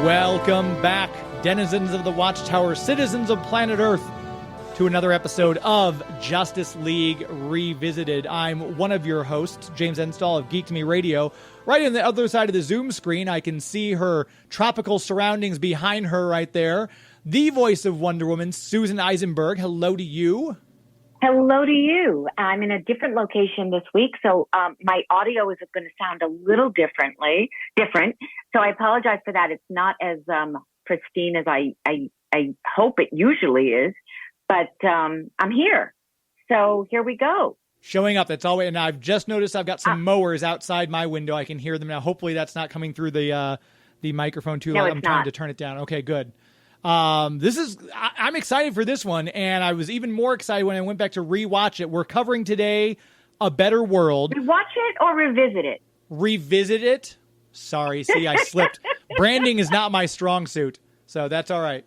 Welcome back, denizens of the Watchtower, citizens of planet Earth, to another episode of Justice League Revisited. I'm one of your hosts, James Enstall of Geek to Me Radio. Right on the other side of the Zoom screen, I can see her tropical surroundings behind her right there. The voice of Wonder Woman, Susan Eisenberg. Hello to you. Hello to you. I'm in a different location this week, so my audio is going to sound a little different. So I apologize for that. It's not as pristine as I hope it usually is, but I'm here. So here we go. Showing up. That's always, and I've just noticed I've got some mowers outside my window. I can hear them now. Hopefully that's not coming through the microphone too loud. I'm trying to turn it down. Okay, good. I'm excited for this one, and I was even more excited when I went back to rewatch it. We're covering today A Better World. Rewatch it or revisit it? Revisit it. Sorry, see, I slipped. Branding is not my strong suit, so that's all right.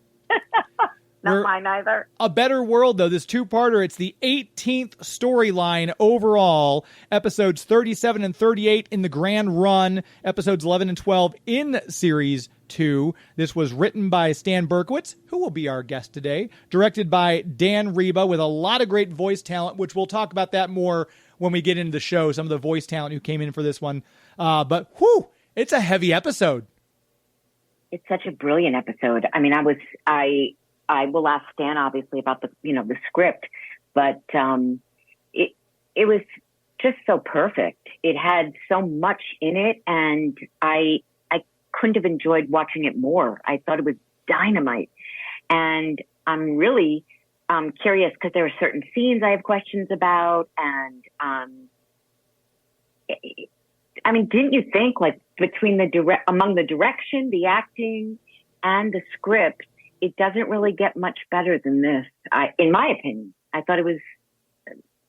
Not mine either. A Better World, though, this two-parter, it's the 18th storyline overall. Episodes 37 and 38 in the grand run. Episodes 11 and 12 in Series 2. This was written by Stan Berkowitz, who will be our guest today. Directed by Dan Reba, with a lot of great voice talent, which we'll talk about that more when we get into the show, some of the voice talent who came in for this one. But, whew, it's a heavy episode. It's such a brilliant episode. I mean, I will ask Stan obviously about the script, but it was just so perfect. It had so much in it, and I couldn't have enjoyed watching it more. I thought it was dynamite, and I'm really curious because there are certain scenes I have questions about, and I mean, didn't you think like between among the direction, the acting, and the script, it doesn't really get much better than this, in my opinion. I thought it was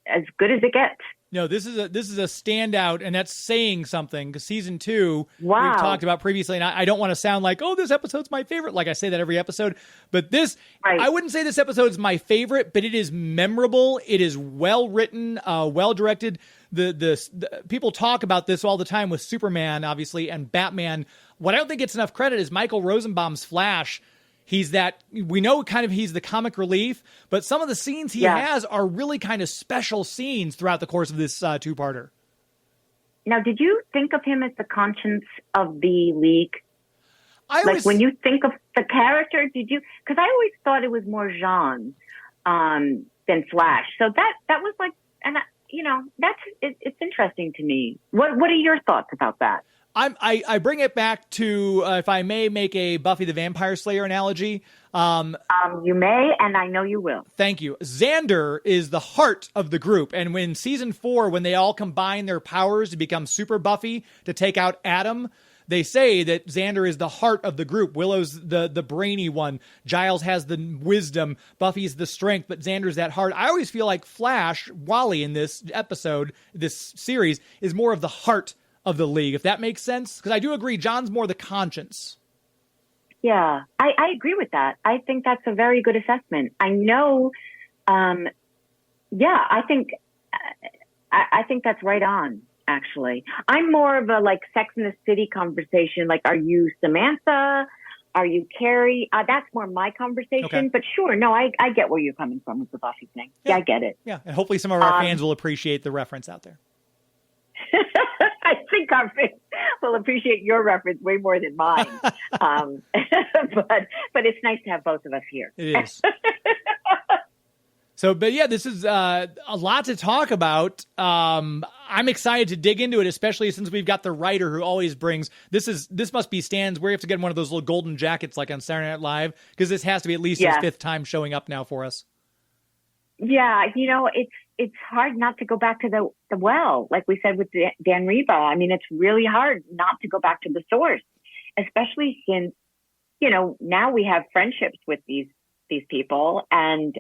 as good as it gets. No, this is a standout, and that's saying something, because season 2, wow, we've talked about previously, and I don't want to sound like, oh, this episode's my favorite, like I say that every episode, but this, right. I wouldn't say this episode is my favorite, but it is memorable, it is well-written, well-directed. The people talk about this all the time with Superman, obviously, and Batman. What I don't think gets enough credit is Michael Rosenbaum's Flash. He's the comic relief, but some of the scenes he has are really kind of special scenes throughout the course of this two-parter. Now, did you think of him as the conscience of the League? When you think of the character, did you? Because I always thought it was more Jean than Flash. So that was like, and it's interesting to me. What are your thoughts about that? I bring it back to, if I may make a Buffy the Vampire Slayer analogy. You may, and I know you will. Thank you. Xander is the heart of the group. And when season 4, when they all combine their powers to become Super Buffy to take out Adam, they say that Xander is the heart of the group. Willow's the brainy one. Giles has the wisdom. Buffy's the strength, but Xander's that heart. I always feel like Flash, Wally in this episode, this series, is more of the heart of the League, if that makes sense. Because I do agree, John's more the conscience. Yeah, I agree with that. I think that's a very good assessment. I know, I think that's right on, actually. I'm more of a, like, Sex and the City conversation. Like, are you Samantha? Are you Carrie? That's more my conversation. Okay. But sure, no, I get where you're coming from with the Buffy thing. Yeah, I get it. Yeah, and hopefully some of our fans will appreciate the reference out there. I think our fans will appreciate your reference way more than mine. But it's nice to have both of us here. It is. So, but yeah, this is a lot to talk about. I'm excited to dig into it, especially since we've got the writer who always brings, this must be Stan's, where you have to get one of those little golden jackets like on Saturday Night Live, because this has to be at least his 5th time showing up now for us. Yeah, it's hard not to go back to the well, like we said with Dan Reba. I mean, it's really hard not to go back to the source, especially since, now we have friendships with these people, and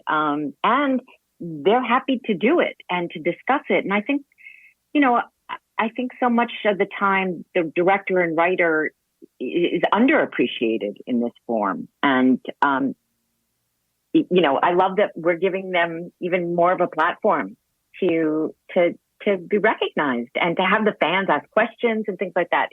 they're happy to do it and to discuss it. And I think, I think so much of the time the director and writer is underappreciated in this form. And, I love that we're giving them even more of a platform to be recognized and to have the fans ask questions and things like that.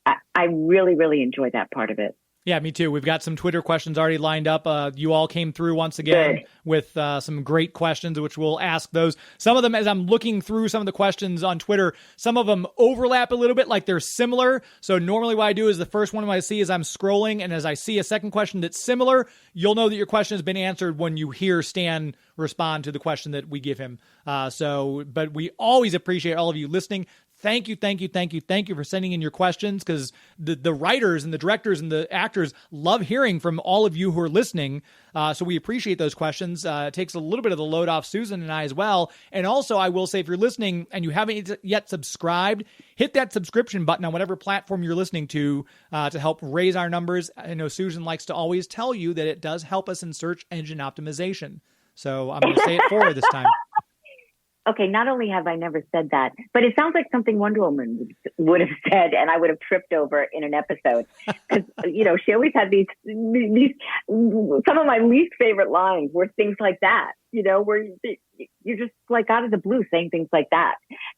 I really, really enjoy that part of it. Yeah, me too. We've got some Twitter questions already lined up. You all came through once again with some great questions, which we'll ask those. Some of them, as I'm looking through some of the questions on Twitter, some of them overlap a little bit, like they're similar. So normally what I do is the first one I see is I'm scrolling, and as I see a second question that's similar, you'll know that your question has been answered when you hear Stan respond to the question that we give him. But we always appreciate all of you listening. Thank you for sending in your questions, because the writers and the directors and the actors love hearing from all of you who are listening. So we appreciate those questions. It takes a little bit of the load off Susan and I as well. And also, I will say, if you're listening and you haven't yet subscribed, hit that subscription button on whatever platform you're listening to help raise our numbers. I know Susan likes to always tell you that it does help us in search engine optimization. So I'm going to say it for her this time. Okay, not only have I never said that, but it sounds like something Wonder Woman would have said, and I would have tripped over in an episode. Because, she always had these, some of my least favorite lines were things like that, where you're just like out of the blue saying things like that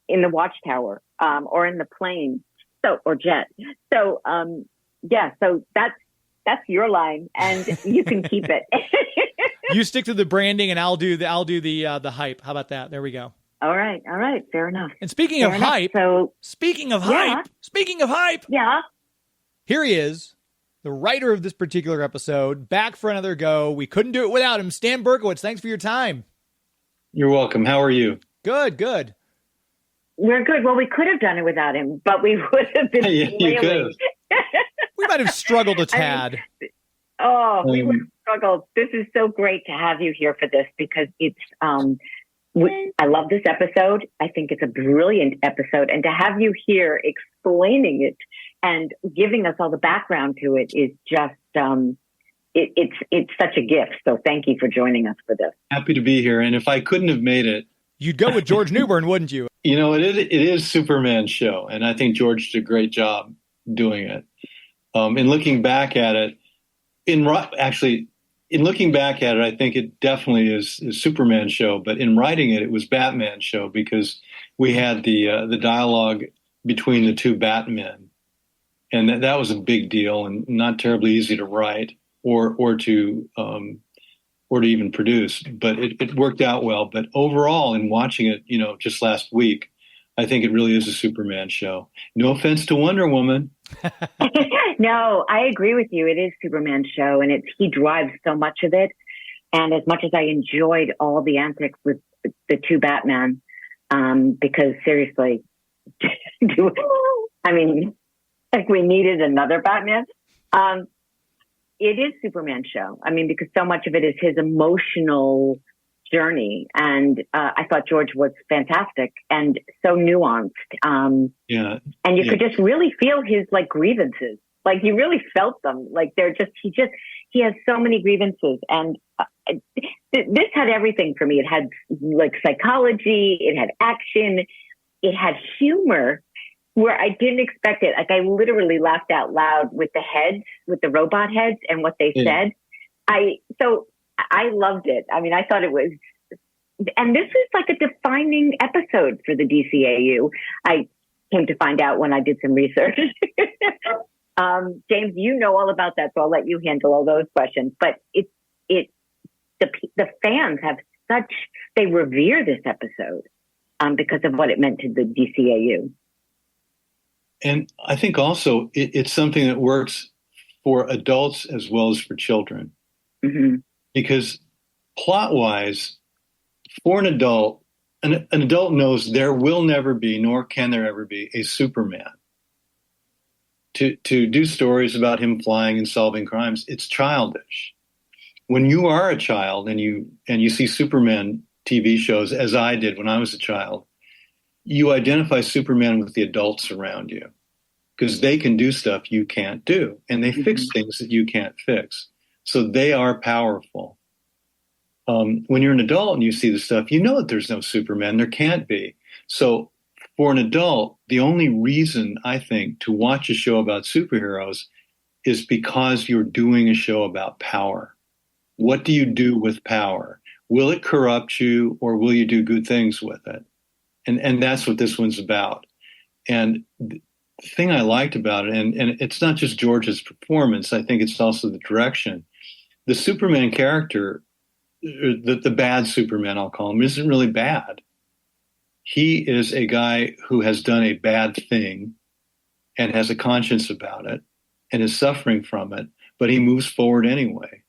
in the watchtower, or in the plane, or jet. So, so that's your line, and you can keep it. You stick to the branding, and I'll do the hype. How about that? There we go. All right. Fair enough. And speaking of hype, yeah, here he is, the writer of this particular episode, back for another go. We couldn't do it without him. Stan Berkowitz, thanks for your time. You're welcome. How are you? Good. We're good. Well, we could have done it without him, but we would have been you could have. We might have struggled a tad. We would have struggled. This is so great to have you here for this, because it's I love this episode. I think it's a brilliant episode, and to have you here explaining it and giving us all the background to it is just it's such a gift. So thank you for joining us for this. Happy to be here. And if I couldn't have made it, you'd go with George Newbern, wouldn't you? It is Superman's show, and I think George did a great job doing it. In looking back at it, in looking back at it, I think it definitely is Superman's show. But in writing it, it was Batman's show, because we had the dialogue between the two Batmen, and that was a big deal and not terribly easy to write or to even produce. But it worked out well. But overall, in watching it, just last week, I think it really is a Superman show. No offense to Wonder Woman. No, I agree with you. It is Superman's show, and he drives so much of it. And as much as I enjoyed all the antics with the two Batman, because seriously, I mean, like we needed another Batman. It is Superman's show. I mean, because so much of it is his emotional journey, and I thought George was fantastic and so nuanced. And you could just really feel his grievances. Like you really felt them. Like he has so many grievances, and this had everything for me. It had psychology, it had action, it had humor where I didn't expect it. Like I literally laughed out loud with the robot heads and what they said. I loved it. I mean, I thought it was, and this was like a defining episode for the DCAU. I came to find out when I did some research. James, you know all about that, so I'll let you handle all those questions. But the fans they revere this episode because of what it meant to the DCAU. And I think also it's something that works for adults as well as for children. Mm-hmm. Because plot-wise, for an adult knows there will never be, nor can there ever be, a Superman. To do stories about him flying and solving crimes, it's childish. When you are a child and you see Superman TV shows, as I did when I was a child, you identify Superman with the adults around you because they can do stuff you can't do, and they fix things that you can't fix. So they are powerful. When you're an adult and you see the stuff, you know that there's no Superman. There can't be. So for an adult, the only reason, I think, to watch a show about superheroes is because you're doing a show about power. What do you do with power? Will it corrupt you, or will you do good things with it? And that's what this one's about. And thing I liked about it, and it's not just George's performance, I think it's also the direction. The Superman character, the bad Superman, I'll call him, isn't really bad. He is a guy who has done a bad thing and has a conscience about it and is suffering from it, but he moves forward anyway.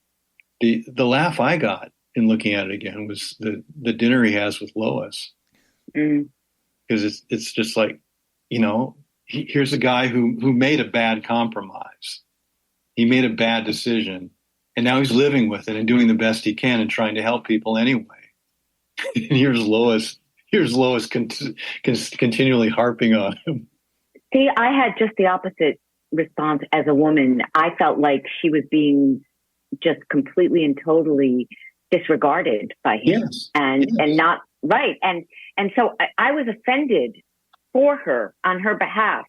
The laugh I got in looking at it again was the dinner he has with Lois. Because it's just like, here's a guy who made a bad compromise. He made a bad decision, and now he's living with it and doing the best he can and trying to help people anyway. And here's Lois continually harping on him. See, I had just the opposite response as a woman. I felt like she was being just completely and totally disregarded by him, and not right. And so I was offended for her on her behalf.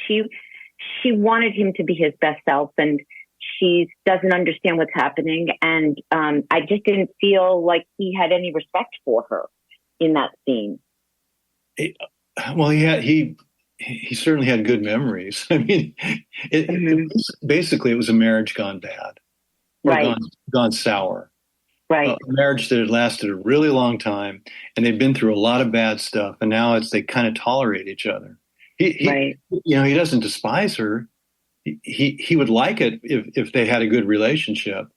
She wanted him to be his best self, and she doesn't understand what's happening. And I just didn't feel like he had any respect for her in that scene. Well, he certainly had good memories. I mean, it was a marriage gone bad, right? Gone sour. Right. A marriage that had lasted a really long time, and they've been through a lot of bad stuff, and now they kind of tolerate each other. He doesn't despise her. He would like it if they had a good relationship,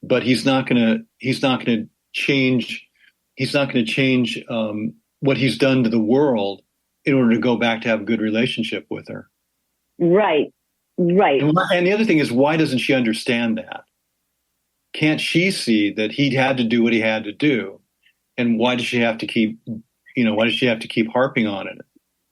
but he's not going to change. He's not going to change what he's done to the world in order to go back to have a good relationship with her. Right. Right. And the other thing is, why doesn't she understand that? Can't she see that he had to do what he had to do? And why does she have to keep harping on it?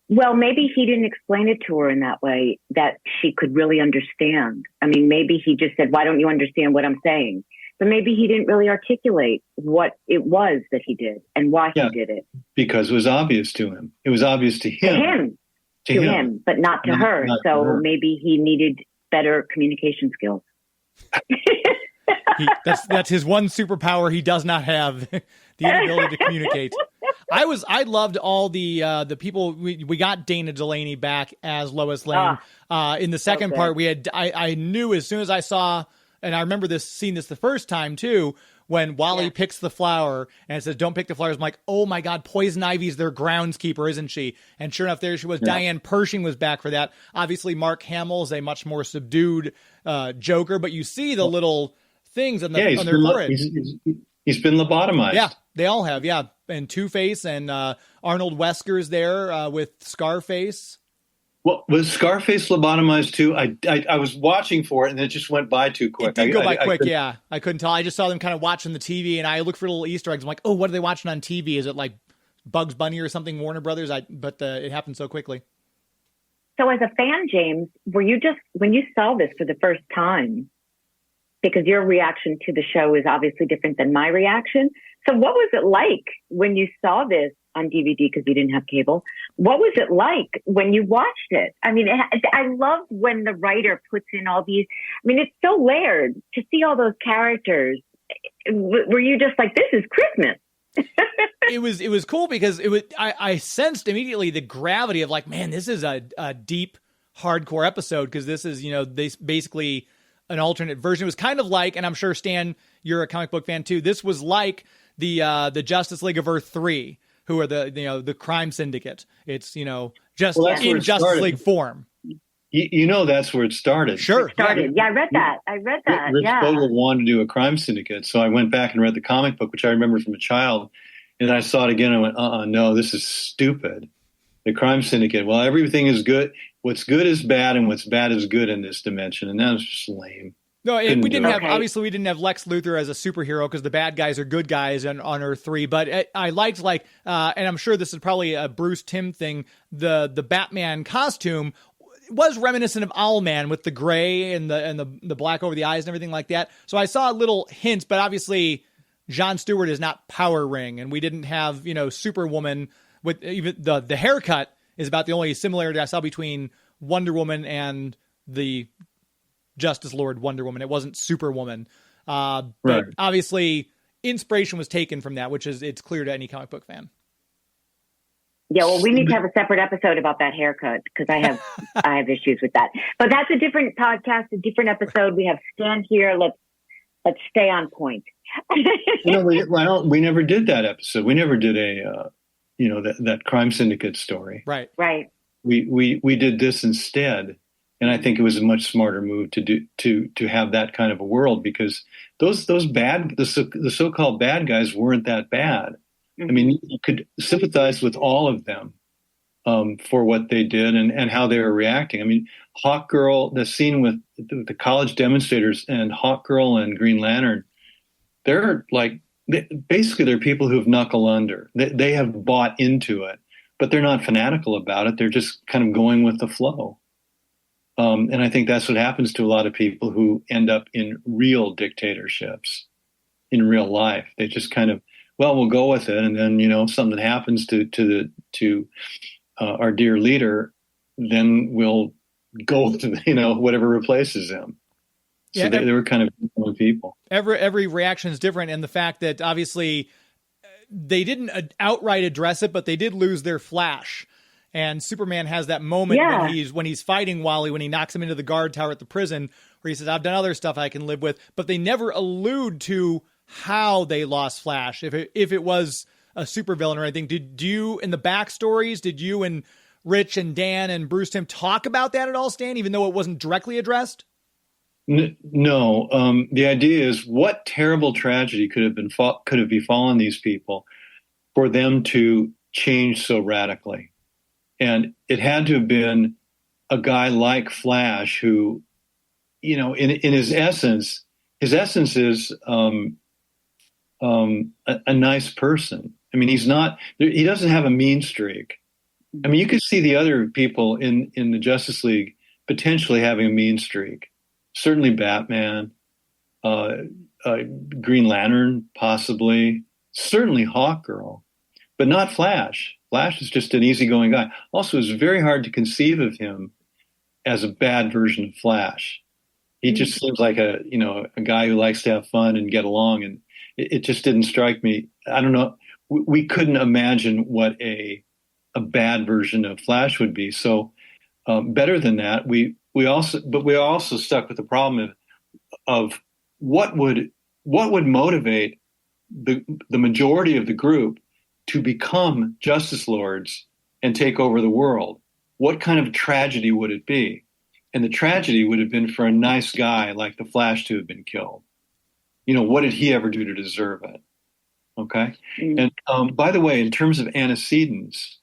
Well, maybe he didn't explain it to her in that way that she could really understand. I mean, maybe he just said, why don't you understand what I'm saying? But maybe he didn't really articulate what it was that he did and why he did it. Because it was obvious to him. It was obvious to him. To him, but not to her. So maybe he needed better communication skills. That's his one superpower he does not have, the inability to communicate. I loved all the people. We got Dana Delaney back as Lois Lane. In the second part, I knew as soon as I saw, and I remember seeing this the first time too, when Wally picks the flower and it says, don't pick the flowers. I'm like, oh my God, Poison Ivy's their groundskeeper, isn't she? And sure enough, there she was. Yeah. Diane Pershing was back for that. Obviously, Mark Hamill is a much more subdued Joker, but you see the little things on their forehead. He's been lobotomized. Yeah, they all have. Yeah, and Two-Face and Arnold Wesker's there with Scarface. Well, was Scarface lobotomized too? I was watching for it and it just went by too quick. It did go by quick, yeah. I couldn't tell. I just saw them kind of watching the TV and I looked for little Easter eggs. I'm like, oh, what are they watching on TV? Is it like Bugs Bunny or something, Warner Brothers? But it happened so quickly. So as a fan, James, when you saw this for the first time, because your reaction to the show is obviously different than my reaction. So what was it like when you saw this on DVD because you didn't have cable? What was it like when you watched it? I mean, I love when the writer puts in all these, I mean, it's so layered to see all those characters. Were you just like, this is Christmas? It was cool because I sensed immediately the gravity of like, man, this is a deep, hardcore episode because this is, this basically an alternate version. It was kind of like, and I'm sure Stan, you're a comic book fan too. This was like the Justice League of Earth 3, who are the crime syndicate. It's just in Justice League form. That's where it started. Sure, it started. Yeah, I read that. Rich Vogel wanted to do a crime syndicate, so I went back and read the comic book, which I remember from a child, and I saw it again. And I went, no, this is stupid. The crime syndicate. Well, everything is good. What's good is bad, and what's bad is good in this dimension, and that was just lame. No, we didn't have Lex Luthor as a superhero because the bad guys are good guys on Earth 3. But I liked and I'm sure this is probably a Bruce Timm thing. The Batman costume was reminiscent of Owlman with the gray and the black over the eyes and everything like that. So I saw little hints, but obviously Jon Stewart is not Power Ring, and we didn't have Superwoman with even the haircut is about the only similarity I saw between Wonder Woman and the Justice Lord Wonder Woman. It wasn't Superwoman. But obviously inspiration was taken from that, which is, it's clear to any comic book fan. Yeah, well, we need to have a separate episode about that haircut because I have issues with that. But that's a different podcast, a different episode. We have Stan here. Let's stay on point. We never did that episode. We never did that crime syndicate story. Right. We did this instead, and I think it was a much smarter move to have that kind of a world, because the so-called bad guys weren't that bad. I mean, you could sympathize with all of them for what they did and how they were reacting. I mean, Hawkgirl, the scene with the college demonstrators and Hawkgirl and Green Lantern, they're people who've knuckle under. They have bought into it, but they're not fanatical about it. They're just kind of going with the flow. And I think that's what happens to a lot of people who end up in real dictatorships in real life. They just kind of, we'll go with it, and then something happens to our dear leader, then we'll go with whatever replaces him. So they were kind of different people. Every reaction is different, and the fact that obviously they didn't outright address it, but they did lose their Flash. And Superman has that moment when he's fighting Wally, when he knocks him into the guard tower at the prison, where he says, "I've done other stuff I can live with," but they never allude to how they lost Flash, if it was a supervillain or anything. Did you, in the backstories, did you and Rich and Dan and Bruce Timm talk about that at all, Stan, even though it wasn't directly addressed? No. The idea is, what terrible tragedy could have befallen these people for them to change so radically? And it had to have been a guy like Flash who, in his essence is a nice person. I mean, he doesn't have a mean streak. I mean, you could see the other people in the Justice League potentially having a mean streak. Certainly Batman, Green Lantern, possibly, certainly Hawkgirl, but not Flash. Flash is just an easygoing guy. Also, it's very hard to conceive of him as a bad version of Flash. He just seems like a guy who likes to have fun and get along, and it just didn't strike me. I don't know. We couldn't imagine what a bad version of Flash would be. So better than that, we also stuck with the problem of what would motivate the majority of the group to become Justice Lords and take over the world. What kind of tragedy would it be? And the tragedy would have been for a nice guy like the Flash to have been killed. What did he ever do to deserve it? Okay. And by the way, in terms of antecedents,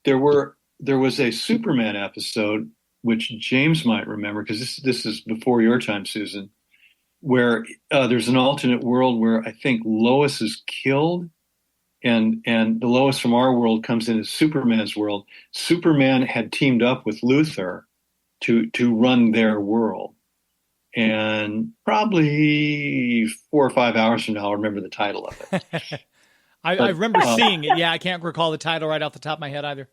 there was a Superman episode, which James might remember, because this is before your time, Susan, where there's an alternate world where I think Lois is killed, and the Lois from our world comes into Superman's world. Superman had teamed up with Luthor to run their world. And probably 4 or 5 hours from now, I'll remember the title of it. I remember seeing it. Yeah, I can't recall the title right off the top of my head either.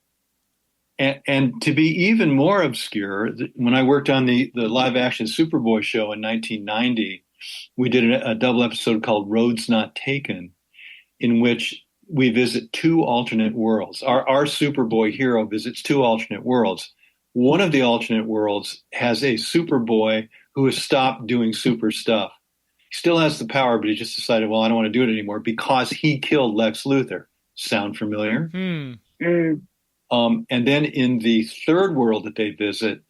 And to be even more obscure, when I worked on the live-action Superboy show in 1990, we did a double episode called Roads Not Taken, in which we visit 2 alternate worlds. Our Superboy hero visits 2 alternate worlds. One of the alternate worlds has a Superboy who has stopped doing super stuff. He still has the power, but he just decided, I don't want to do it anymore because he killed Lex Luthor. Sound familiar? And then in the third world that they visit,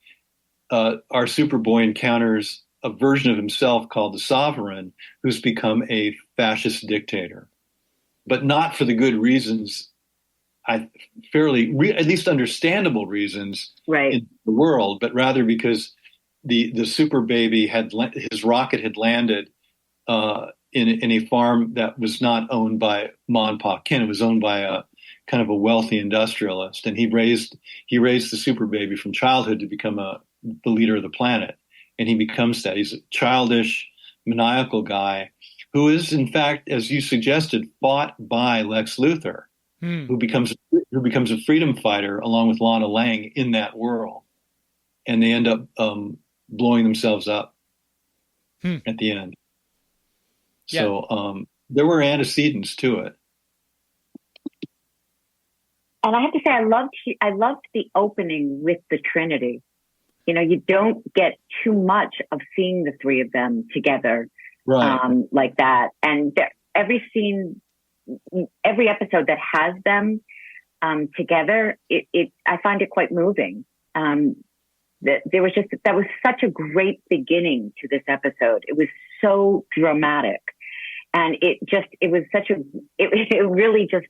our Superboy encounters a version of himself called the Sovereign, who's become a fascist dictator, but not for the good reasons, at least understandable reasons, right, in the world, but rather because the super baby his rocket had landed in a farm that was not owned by Ma and Pa Ken. It was owned by a kind of a wealthy industrialist, and he raised the super baby from childhood to become the leader of the planet. And he becomes that. He's a childish, maniacal guy who is, in fact, as you suggested, fought by Lex Luthor, who becomes a freedom fighter along with Lana Lang in that world, and they end up blowing themselves up at the end. Yeah. So there were antecedents to it. And I have to say, I loved the opening with the Trinity. You know, you don't get too much of seeing the three of them together, right. Like that. And every scene, every episode that has them together, I find it quite moving. That was such a great beginning to this episode. It was so dramatic, and it really just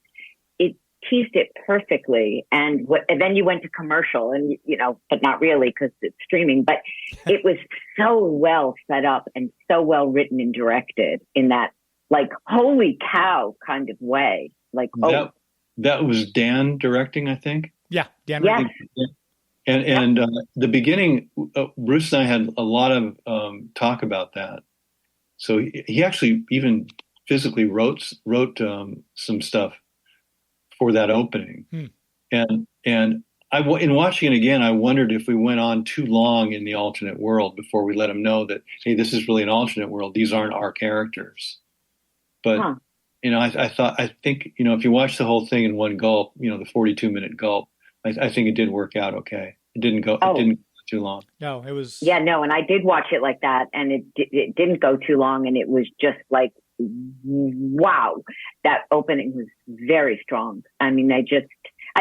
teased it perfectly. And then you went to commercial, and but not really because it's streaming. But it was so well set up and so well written and directed in that, like, holy cow kind of way. Like, that was Dan directing, I think. Yeah, Dan. Yes. And the beginning, Bruce and I had a lot of talk about that. So he actually even physically wrote some stuff for that opening. And in watching it again, I wondered if we went on too long in the alternate world before we let him know that, hey, this is really an alternate world. These aren't our characters. But I think if you watch the whole thing in one gulp, the 42-minute gulp, I think it did work out okay. It didn't go too long. No, it was. Yeah, no, and I did watch it like that, and it didn't go too long, and it was just like, wow, that opening was very strong. I mean, I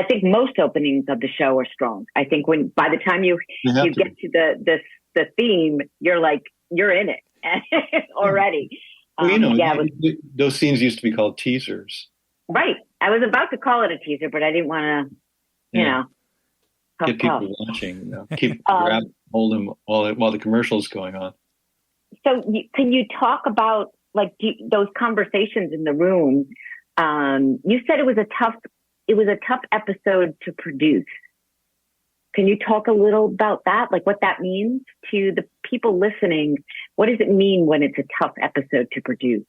think most openings of the show are strong. I think by the time you get to the theme, you're like, you're in it already. Well, those scenes used to be called teasers. Right. I was about to call it a teaser, but I didn't want to, get people watching. Keep hold them while the commercial is going on. So, can you talk about those conversations in the room? You said it was a tough episode to produce. Can you talk a little about that? Like what that means to the people listening? What does it mean when it's a tough episode to produce?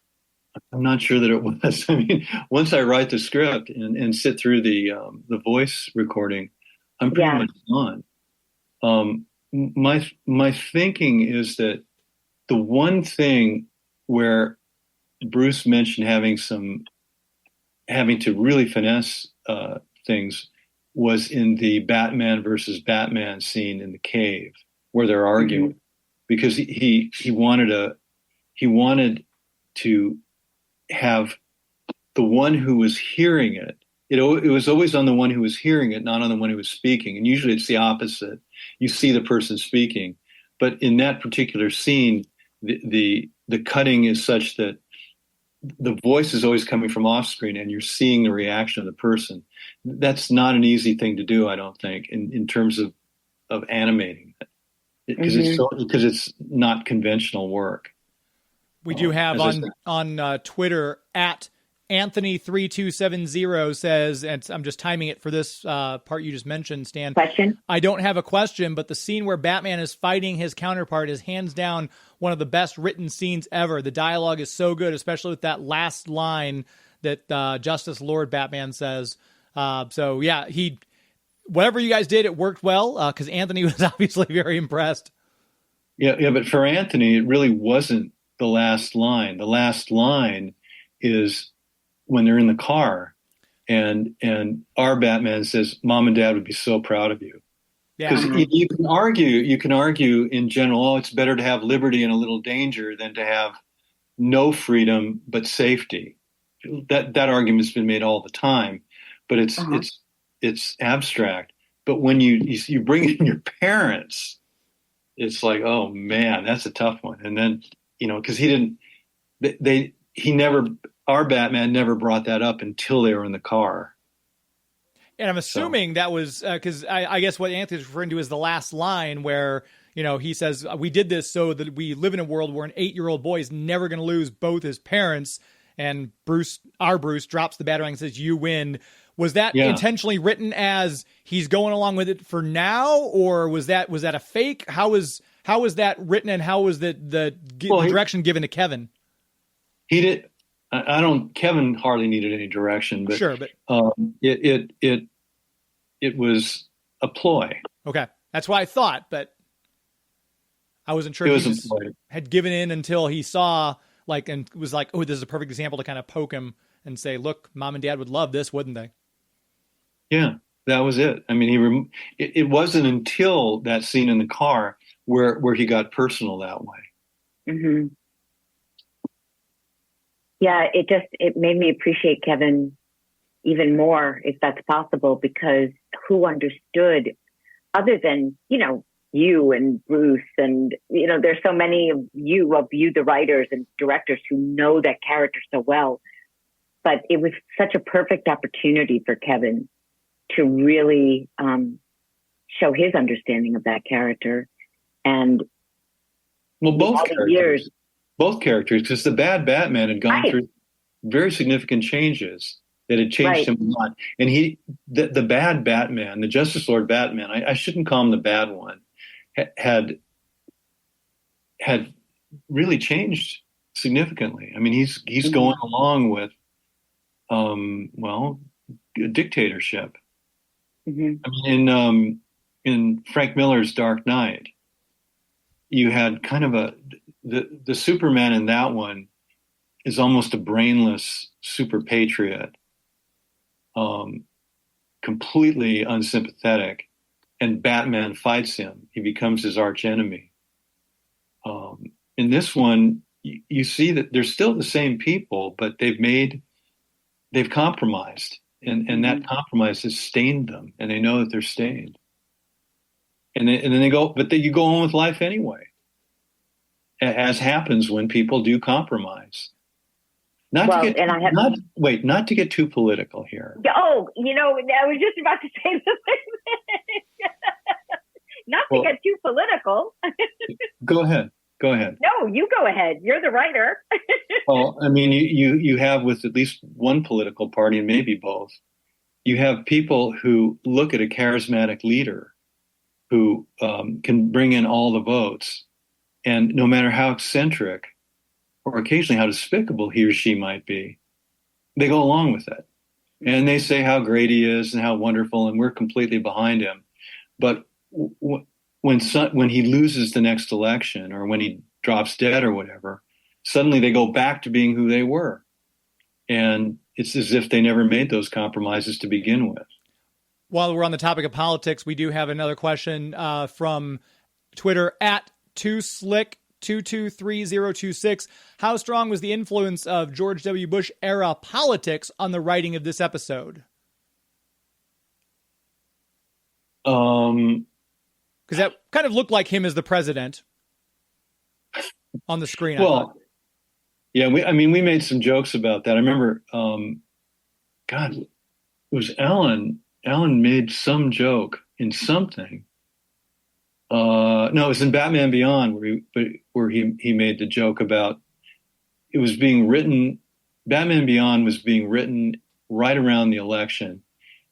I'm not sure that it was. I mean, once I write the script and sit through the voice recording, I'm pretty much on. My thinking is that the one thing where Bruce mentioned having to really finesse things was in the Batman versus Batman scene in the cave where they're arguing, because he wanted to have the one who was hearing it. It was always on the one who was hearing it, not on the one who was speaking. And usually it's the opposite. You see the person speaking, but in that particular scene, the cutting is such that the voice is always coming from off screen and you're seeing the reaction of the person. That's not an easy thing to do, I don't think, in terms of animating it, because it's not conventional work. We do have on Twitter at Anthony3270 says, and I'm just timing it for this part you just mentioned, Stan. Question? I don't have a question, but the scene where Batman is fighting his counterpart is hands down one of the best written scenes ever. The dialogue is so good, especially with that last line that Justice Lord Batman says. So yeah, whatever you guys did, it worked well because Anthony was obviously very impressed. Yeah, but for Anthony, it really wasn't the last line. The last line is when they're in the car and our Batman says, "Mom and Dad would be so proud of you." Because you can argue in general, oh, it's better to have liberty and a little danger than to have no freedom but safety. That argument's been made all the time, but it's abstract. But when you bring in your parents, it's like, oh man, that's a tough one. And then because our Batman never brought that up until they were in the car. And I'm assuming that was because I guess what Anthony's referring to is the last line where, he says, we did this so that we live in a world where an 8-year-old boy is never going to lose both his parents. And our Bruce drops the batarang and says, you win. Was that intentionally written as he's going along with it for now? Or was that a fake? How was that written, and how was the direction given to Kevin? He did. Kevin hardly needed any direction, but sure, but it was a ploy. Okay. That's what I thought, but I wasn't sure if he had given in until he saw and was like, oh, this is a perfect example to kind of poke him and say, look, Mom and Dad would love this, wouldn't they? Yeah, that was it. I mean, it wasn't until that scene in the car where he got personal that way. Mm-hmm. Yeah, it made me appreciate Kevin even more, if that's possible, because who understood other than, you and Bruce and, there's so many of you, the writers and directors who know that character so well. But it was such a perfect opportunity for Kevin to really show his understanding of that character. And both characters, because the bad Batman had gone through very significant changes that had changed him a lot. And the bad Batman, the Justice Lord Batman, I shouldn't call him the bad one, had really changed significantly. I mean, he's mm-hmm. going along with, a dictatorship. Mm-hmm. I mean, in Frank Miller's Dark Knight, you had kind of the Superman in that one is almost a brainless super patriot, completely unsympathetic, and Batman fights him. He becomes his arch enemy. In this one, you see that they're still the same people, but they've compromised, and that compromise has stained them, and they know that they're stained. And then they go, but then you go on with life anyway, as happens when people do compromise. Not to get too political here. Oh, I was just about to say the same thing. Not to get too political. Go ahead. No, you go ahead. You're the writer. Well, I mean, you have with at least one political party, and maybe both, you have people who look at a charismatic leader who can bring in all the votes, and no matter how eccentric or occasionally how despicable he or she might be, they go along with it. And they say how great he is and how wonderful, and we're completely behind him. But when he loses the next election, or when he drops dead or whatever, suddenly they go back to being who they were. And it's as if they never made those compromises to begin with. While we're on the topic of politics, we do have another question from Twitter at 2slick223026. How strong was the influence of George W. Bush era politics on the writing of this episode? Because that kind of looked like him as the president on the screen. Yeah, we made some jokes about that. I remember, it was Alan. Alan made some joke in something. No, it was in Batman Beyond where he made the joke about it was being written. Batman Beyond was being written right around the election,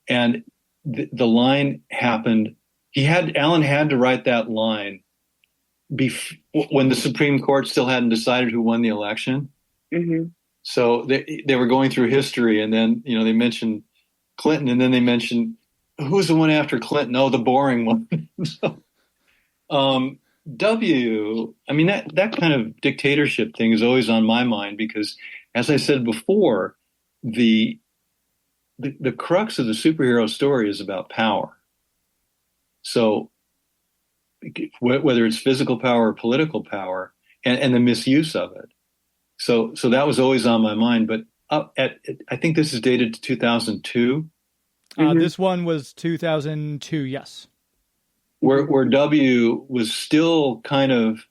and the line happened. Alan had to write that line when the Supreme Court still hadn't decided who won the election. Mm-hmm. So they were going through history, and then they mentioned Clinton, and then they mentioned who's the one after Clinton? Oh, the boring one. So, that kind of dictatorship thing is always on my mind because, as I said before, the crux of the superhero story is about power. So whether it's physical power or political power, and the misuse of it. So that was always on my mind. But I think this is dated to 2002. This one was 2002, yes. Where W was still kind of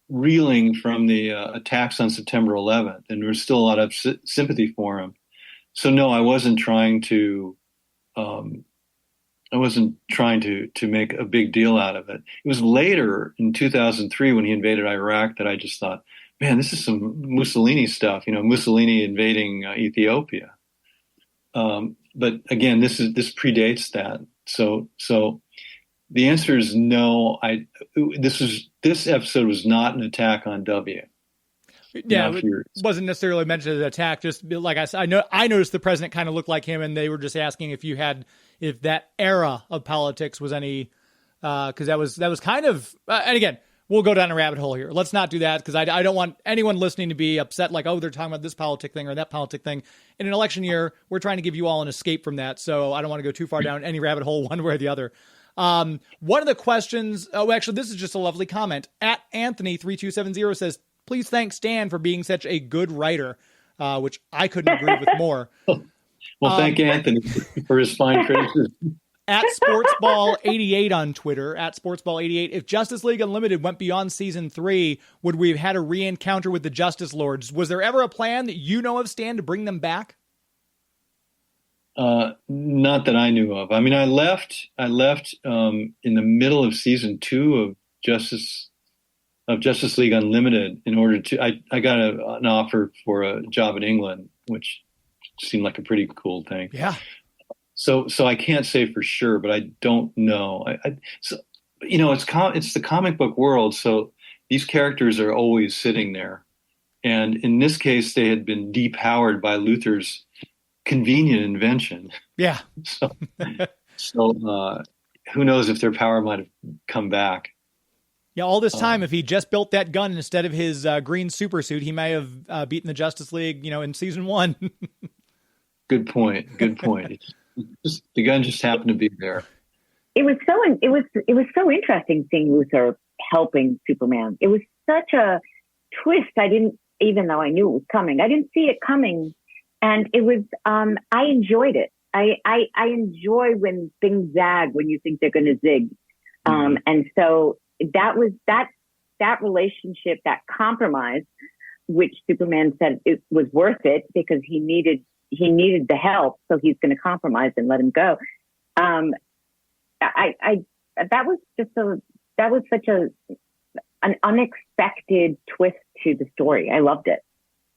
reeling from the attacks on September 11th, and there was still a lot of sympathy for him. So no, I wasn't trying to make a big deal out of it. It was later in 2003 when he invaded Iraq that I just thought, man, this is some Mussolini stuff. Mussolini invading Ethiopia. But again, this predates that. So the answer is no. This episode was not an attack on W. Yeah, it wasn't necessarily meant as an attack. Just like I said, I noticed the president kind of looked like him, and they were just asking if that era of politics was any, because that was kind of, and again, we'll go down a rabbit hole here. Let's not do that, because I don't want anyone listening to be upset like, oh, they're talking about this politic thing or that politic thing. In an election year, we're trying to give you all an escape from that. So I don't want to go too far down any rabbit hole one way or the other. One of the questions, actually, this is just a lovely comment. At Anthony3270 says, please thank Stan for being such a good writer, which I couldn't agree with more. Well, thank Anthony for his fine criticism. At Sportsball88 on Twitter, at Sportsball88, if Justice League Unlimited went beyond season 3, would we have had a re-encounter with the Justice Lords? Was there ever a plan that you know of, Stan, to bring them back? Not that I knew of. I mean, I left in the middle of season 2 of Justice League Unlimited in order to. I got an offer for a job in England, which seemed like a pretty cool thing. Yeah. So I can't say for sure, but I don't know. So, it's the comic book world, so these characters are always sitting there, and in this case, they had been depowered by Luthor's convenient invention. Yeah. So who knows if their power might have come back. Yeah, all this time, if he just built that gun instead of his green super suit, he may have beaten the Justice League, in season 1. Good point. The gun just happened to be there. It was so interesting seeing Luthor helping Superman. It was such a twist. Even though I knew it was coming, I didn't see it coming, and it was. I enjoyed it. I enjoy when things zag when you think they're going to zig, and so that was that relationship, that compromise, which Superman said it was worth it because he needed the help, so he's going to compromise and let him go. That was such an unexpected twist to the story. I loved it.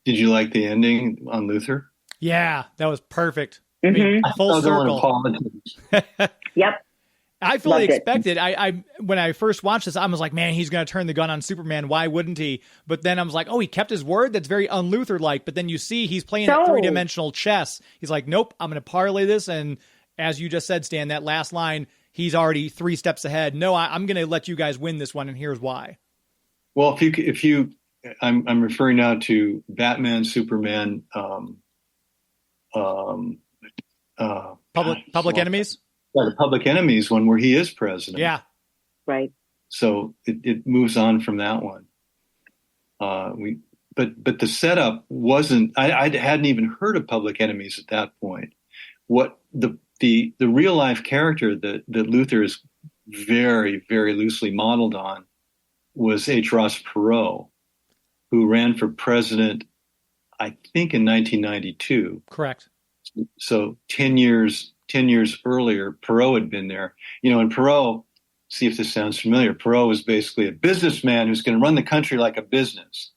Did you like the ending on Luthor? Yeah, that was perfect. Mm-hmm. I mean, full circle. Yep. I fully expected. I when I first watched this, I was like, man, he's going to turn the gun on Superman. Why wouldn't he? But then I was like, oh, he kept his word. That's very un-Luthor-like. But then you see he's playing that 3-dimensional chess. He's like, nope, I'm going to parlay this. And as you just said, Stan, that last line, he's already 3 steps ahead. No, I'm going to let you guys win this one, and here's why. Well, I'm referring now to Batman, Superman, Public Enemies. Yeah, the Public Enemies one where he is president. Yeah, right. So it moves on from that one. But the setup wasn't. I hadn't even heard of Public Enemies at that point. What the real life character that Luthor is very, very loosely modeled on was H. Ross Perot, who ran for president, I think, in 1992. Correct. So 10 years earlier, Perot had been there. And Perot, see if this sounds familiar, Perot was basically a businessman who's going to run the country like a business.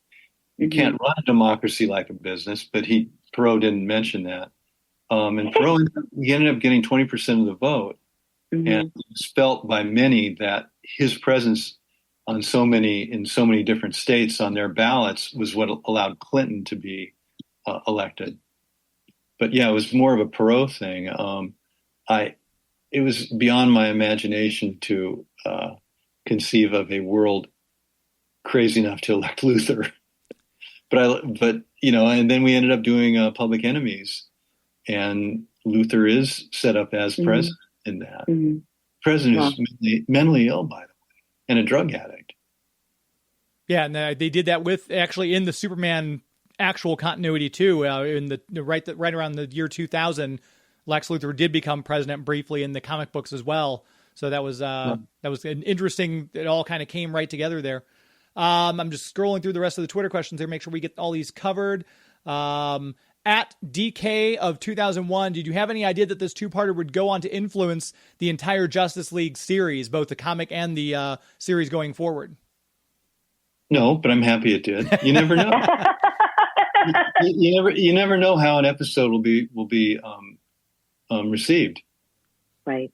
You can't run a democracy like a business, but Perot didn't mention that. And Perot, he ended up getting 20% of the vote. Mm-hmm. And it was felt by many that his presence in so many different states on their ballots was what allowed Clinton to be elected. But yeah, it was more of a Perot thing. It was beyond my imagination to conceive of a world crazy enough to elect Luthor. But and then we ended up doing Public Enemies, and Luthor is set up as president in that. Mm-hmm. President is mentally ill, by the way, and a drug addict. Yeah, and they did that actually in the Superman actual continuity too. In the right around the year 2000, Lex Luthor did become president briefly in the comic books as well. So that was an interesting. It all kind of came right together there. I'm just scrolling through the rest of the Twitter questions here, make sure we get all these covered. At DK of 2001, did you have any idea that this 2-parter would go on to influence the entire Justice League series, both the comic and the series going forward? No, but I'm happy it did. You never know. you never know how an episode will be received. Right.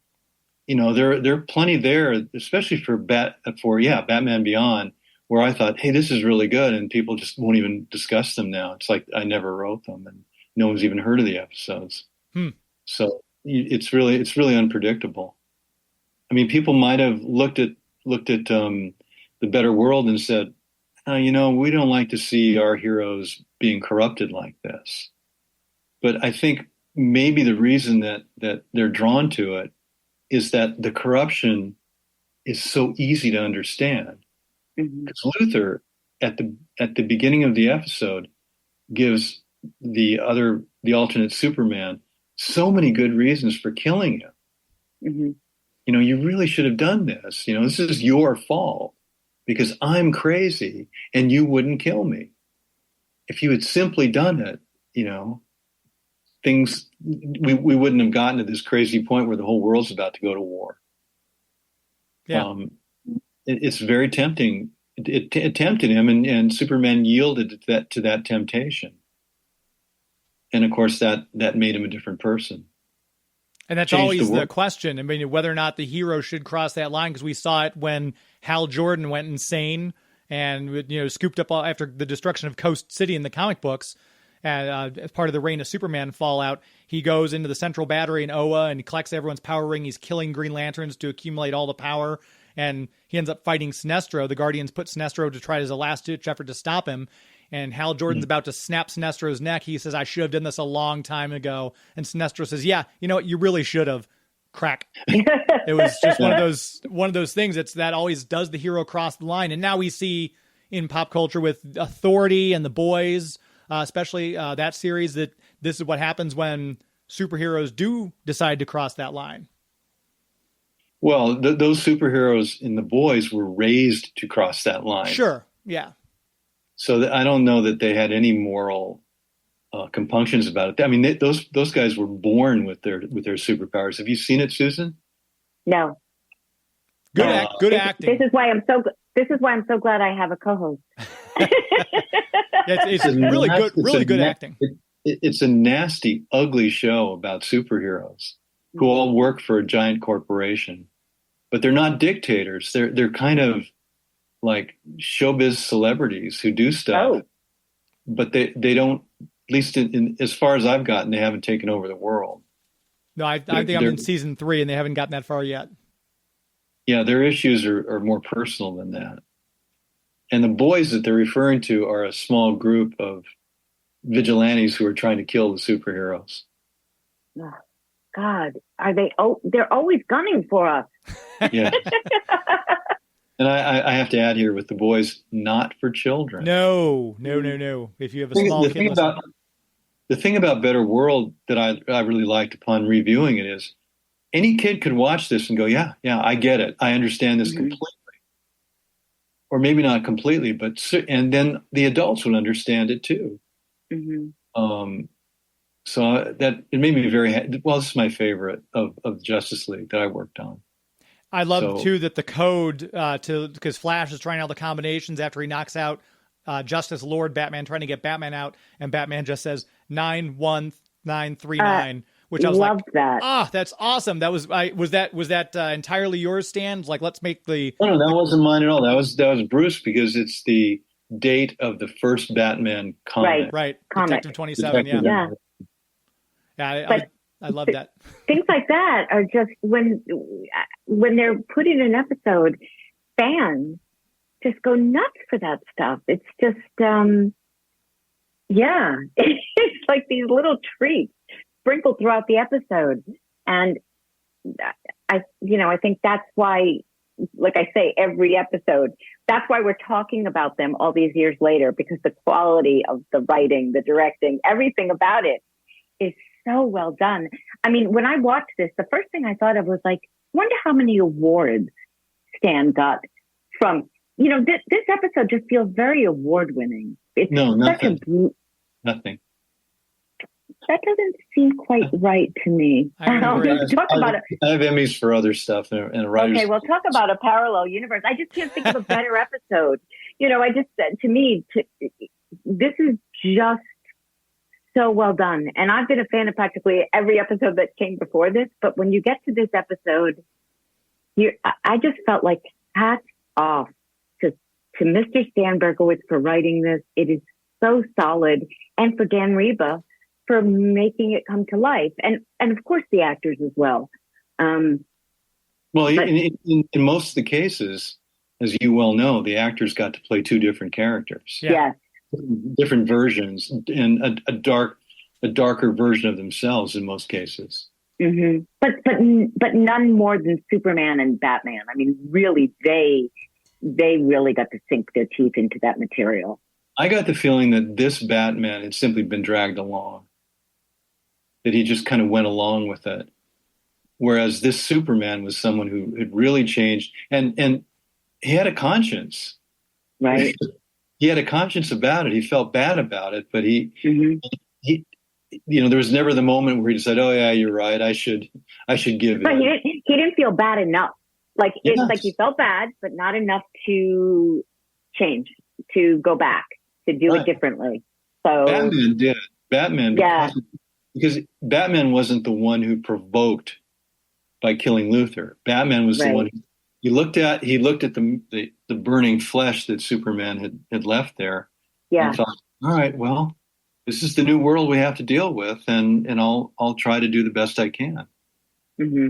There are plenty there, especially for Batman Beyond, where I thought, hey, this is really good, and people just won't even discuss them now. It's like I never wrote them, and no one's even heard of the episodes. So it's really unpredictable. I mean, people might have looked at the better world and said, we don't like to see our heroes being corrupted like this. But I think maybe the reason that they're drawn to it is that the corruption is so easy to understand. Because Luther, at the beginning of the episode, gives the alternate Superman so many good reasons for killing him. You really should have done this. This is your fault because I'm crazy and you wouldn't kill me. If you had simply done it, we wouldn't have gotten to this crazy point where the whole world's about to go to war. Yeah. It's very tempting. It tempted him, and Superman yielded to that temptation. And of course, that made him a different person. And that's always the question. I mean, whether or not the hero should cross that line, because we saw it when Hal Jordan went insane and scooped up after the destruction of Coast City in the comic books. As part of the Reign of Superman fallout, he goes into the central battery in Oa and he collects everyone's power ring. He's killing Green Lanterns to accumulate all the power. And he ends up fighting Sinestro. The Guardians put Sinestro to try as a last-ditch effort to stop him. And Hal Jordan's about to snap Sinestro's neck. He says, I should have done this a long time ago. And Sinestro says, yeah, you know what? You really should have. Crack. It was just one of those things that always does the hero cross the line. And now we see in pop culture with Authority and The Boys, especially that series, that this is what happens when superheroes do decide to cross that line. Well, those superheroes in The Boys were raised to cross that line. Sure. Yeah. So I don't know that they had any moral compunctions about it. I mean, those guys were born with their superpowers. Have you seen it, Susan? No. Good acting. This is why I'm so glad I have a co-host. It's really good acting. It's a nasty, ugly show about superheroes who all work for a giant corporation, but they're not dictators. They're kind of like showbiz celebrities who do stuff, but they don't. At least in as far as I've gotten, they haven't taken over the world. No, I think I'm in season 3, and they haven't gotten that far yet. Yeah, their issues are more personal than that. And the boys that they're referring to are a small group of vigilantes who are trying to kill the superheroes. Oh, God, are they? Oh, they're always gunning for us. Yeah. And I have to add here with The Boys, not for children. No. If you have a small kid. The thing about Better World that I really liked upon reviewing it is any kid could watch this and go, yeah, I get it. I understand this completely. Or maybe not completely, and then the adults would understand it too. So that it made me this is my favorite of Justice League that I worked on. I love too that the code because Flash is trying all the combinations after he knocks out Justice Lord Batman, trying to get Batman out, and Batman just says 91939, which I was loved that. That's awesome. That was that entirely yours, Stan? Like, let's make the. No, that wasn't mine at all. That was Bruce, because it's the date of the first Batman comic. Right. Comic. Detective 27. Yeah. I love that. Things like that are just when they're put in an episode, fans just go nuts for that stuff. It's just, it's like these little treats sprinkled throughout the episode. And I think that's why, like I say, every episode, that's why we're talking about them all these years later, because the quality of the writing, the directing, everything about it is so well done. I mean, when I watched this, the first thing I thought of was like, wonder how many awards Stan got from, this episode just feels very award winning. No, nothing. Nothing. That doesn't seem quite right to me. I have Emmys for other stuff and a writer's. Okay, well, talk about a parallel universe. I just can't think of a better episode. To me, this is just so well done. And I've been a fan of practically every episode that came before this. But when you get to this episode, I just felt like hats off to Mr. Stan Berkowitz for writing this. It is so solid. And for Dan Reba for making it come to life. And of course the actors as well. In most of the cases, as you well know, the actors got to play two different characters, Yeah. different versions, and a darker version of themselves in most cases. Mm-hmm. But none more than Superman and Batman. I mean, really, they really got to sink their teeth into that material. I got the feeling that this Batman had simply been dragged along, that he just kind of went along with it. Whereas this Superman was someone who had really changed, and he had a conscience. Right. He had a conscience about it. He felt bad about it, but he, there was never the moment where he said, "Oh yeah, you're right. I should give but in." He didn't feel bad enough. Like it's like he felt bad, but not enough to change, to go back, to do it differently. So Batman did. Batman, because Batman wasn't the one who provoked by killing Luthor. Batman was the one. He looked at the burning flesh that Superman had left there. Yeah. And thought, all right, well, this is the new world we have to deal with, and I'll try to do the best I can. Mm-hmm.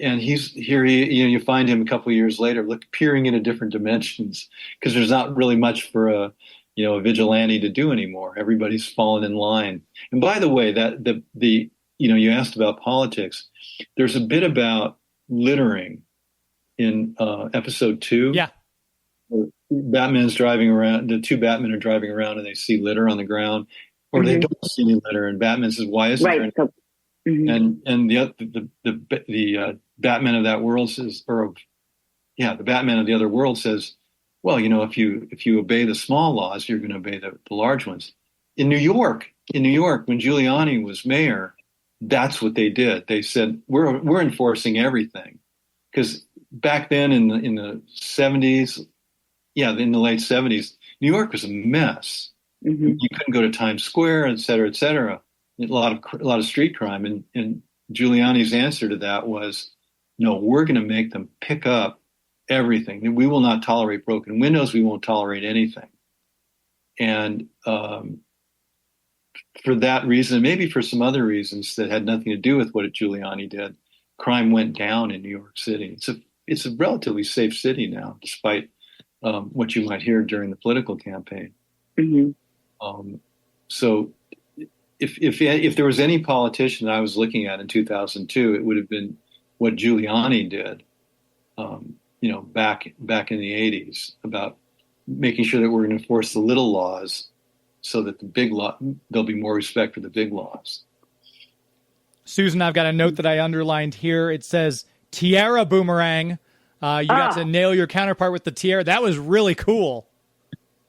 And he's here. You find him a couple of years later, peering into different dimensions, because there's not really much for a vigilante to do anymore. Everybody's fallen in line. And by the way, that you asked about politics. There's a bit about littering in episode 2. Yeah. Batman's driving around. The two Batmen are driving around, and they see litter on the ground, or they don't see any litter. And Batman says, "Why isn't there any?" And the Batman of that world says, the Batman of the other world says, "Well, if you obey the small laws, you're going to obey the large ones." In New York, when Giuliani was mayor, that's what they did. They said, "We're enforcing everything," because back then in the 70s, in the late 70s, New York was a mess. You couldn't go to Times Square, et cetera, et cetera. A lot of street crime, and Giuliani's answer to that was, "No, we're going to make them pick up everything. We will not tolerate broken windows. We won't tolerate anything." And for that reason, maybe for some other reasons that had nothing to do with what Giuliani did, crime went down in New York City. It's a relatively safe city now, despite what you might hear during the political campaign. So if there was any politician that I was looking at in 2002, it would have been what Giuliani did, back in the 80s, about making sure that we're going to enforce the little laws so that there'll be more respect for the big laws. Susan, I've got a note that I underlined here. It says, "Tiara Boomerang." You got to nail your counterpart with the tiara. That was really cool.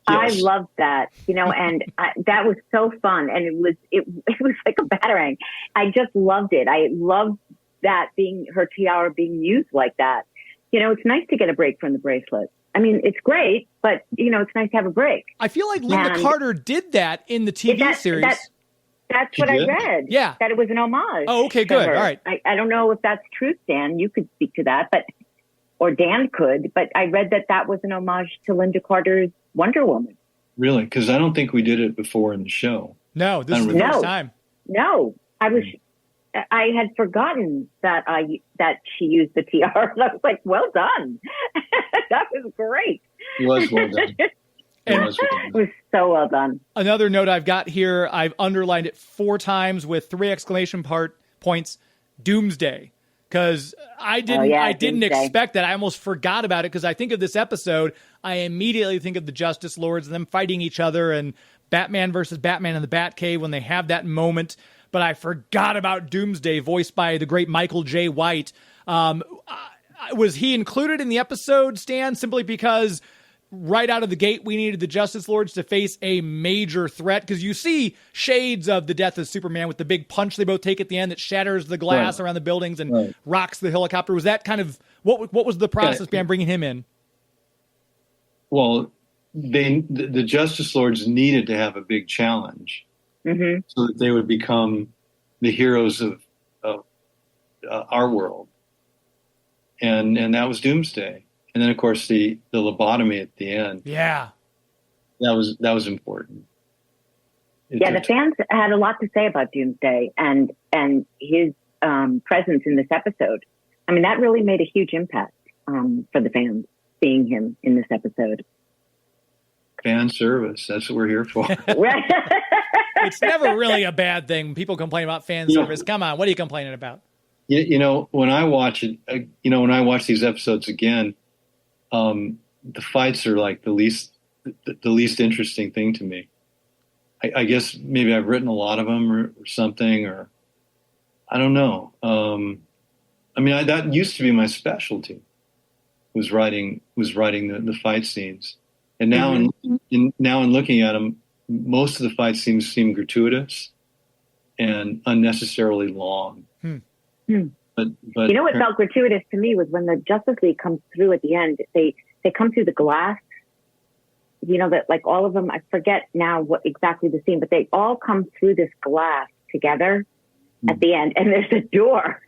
Yes. I loved that, and that was so fun. And it was like a batarang. I just loved it. I loved that her tiara being used like that. It's nice to get a break from the bracelet. I mean, it's great, but it's nice to have a break. I feel like Linda Carter did that in the TV series. That's what I read. Yeah. That it was an homage. Oh, okay, good. All right. I don't know if that's true, Stan. You could speak to that, or Dan could, but I read that was an homage to Linda Carter's Wonder Woman. Really? Because I don't think we did it before in the show. No, this is the first time. No, I had forgotten that she used the tiara. And I was like, well done. That was great. It was well done. It was so well done. Another note I've got here, I've underlined it 4 times with 3 exclamation points, Doomsday. Because I didn't expect that. I almost forgot about it because I think of this episode, I immediately think of the Justice Lords and them fighting each other and Batman versus Batman in the Batcave when they have that moment. But I forgot about Doomsday, voiced by the great Michael J. White. Was he included in the episode, Stan, simply because right out of the gate, we needed the Justice Lords to face a major threat? Because you see shades of the death of Superman with the big punch they both take at the end that shatters the glass around the buildings and rocks the helicopter. Was that kind of what was the process behind bringing him in? Well, the Justice Lords needed to have a big challenge so that they would become the heroes of our world, and that was Doomsday. And then, of course, the lobotomy at the end. Yeah, that was important. The fans had a lot to say about Doomsday and his presence in this episode. I mean, that really made a huge impact for the fans. seeing him in this episode. Fan service. That's what we're here for. Right. It's never really a bad thing. People complain about fan service. Come on, what are you complaining about? When I watch it, when I watch these episodes again, the fights are like the least interesting thing to me. I guess maybe I've written a lot of them or something, or I don't know. That used to be my specialty, was writing the fight scenes. And now in looking at them, most of the fight scenes seem gratuitous and unnecessarily long. But what felt gratuitous to me was when the Justice League comes through at the end. They come through the glass. That like all of them. I forget now what exactly the scene, but they all come through this glass together at the end, and there's a door.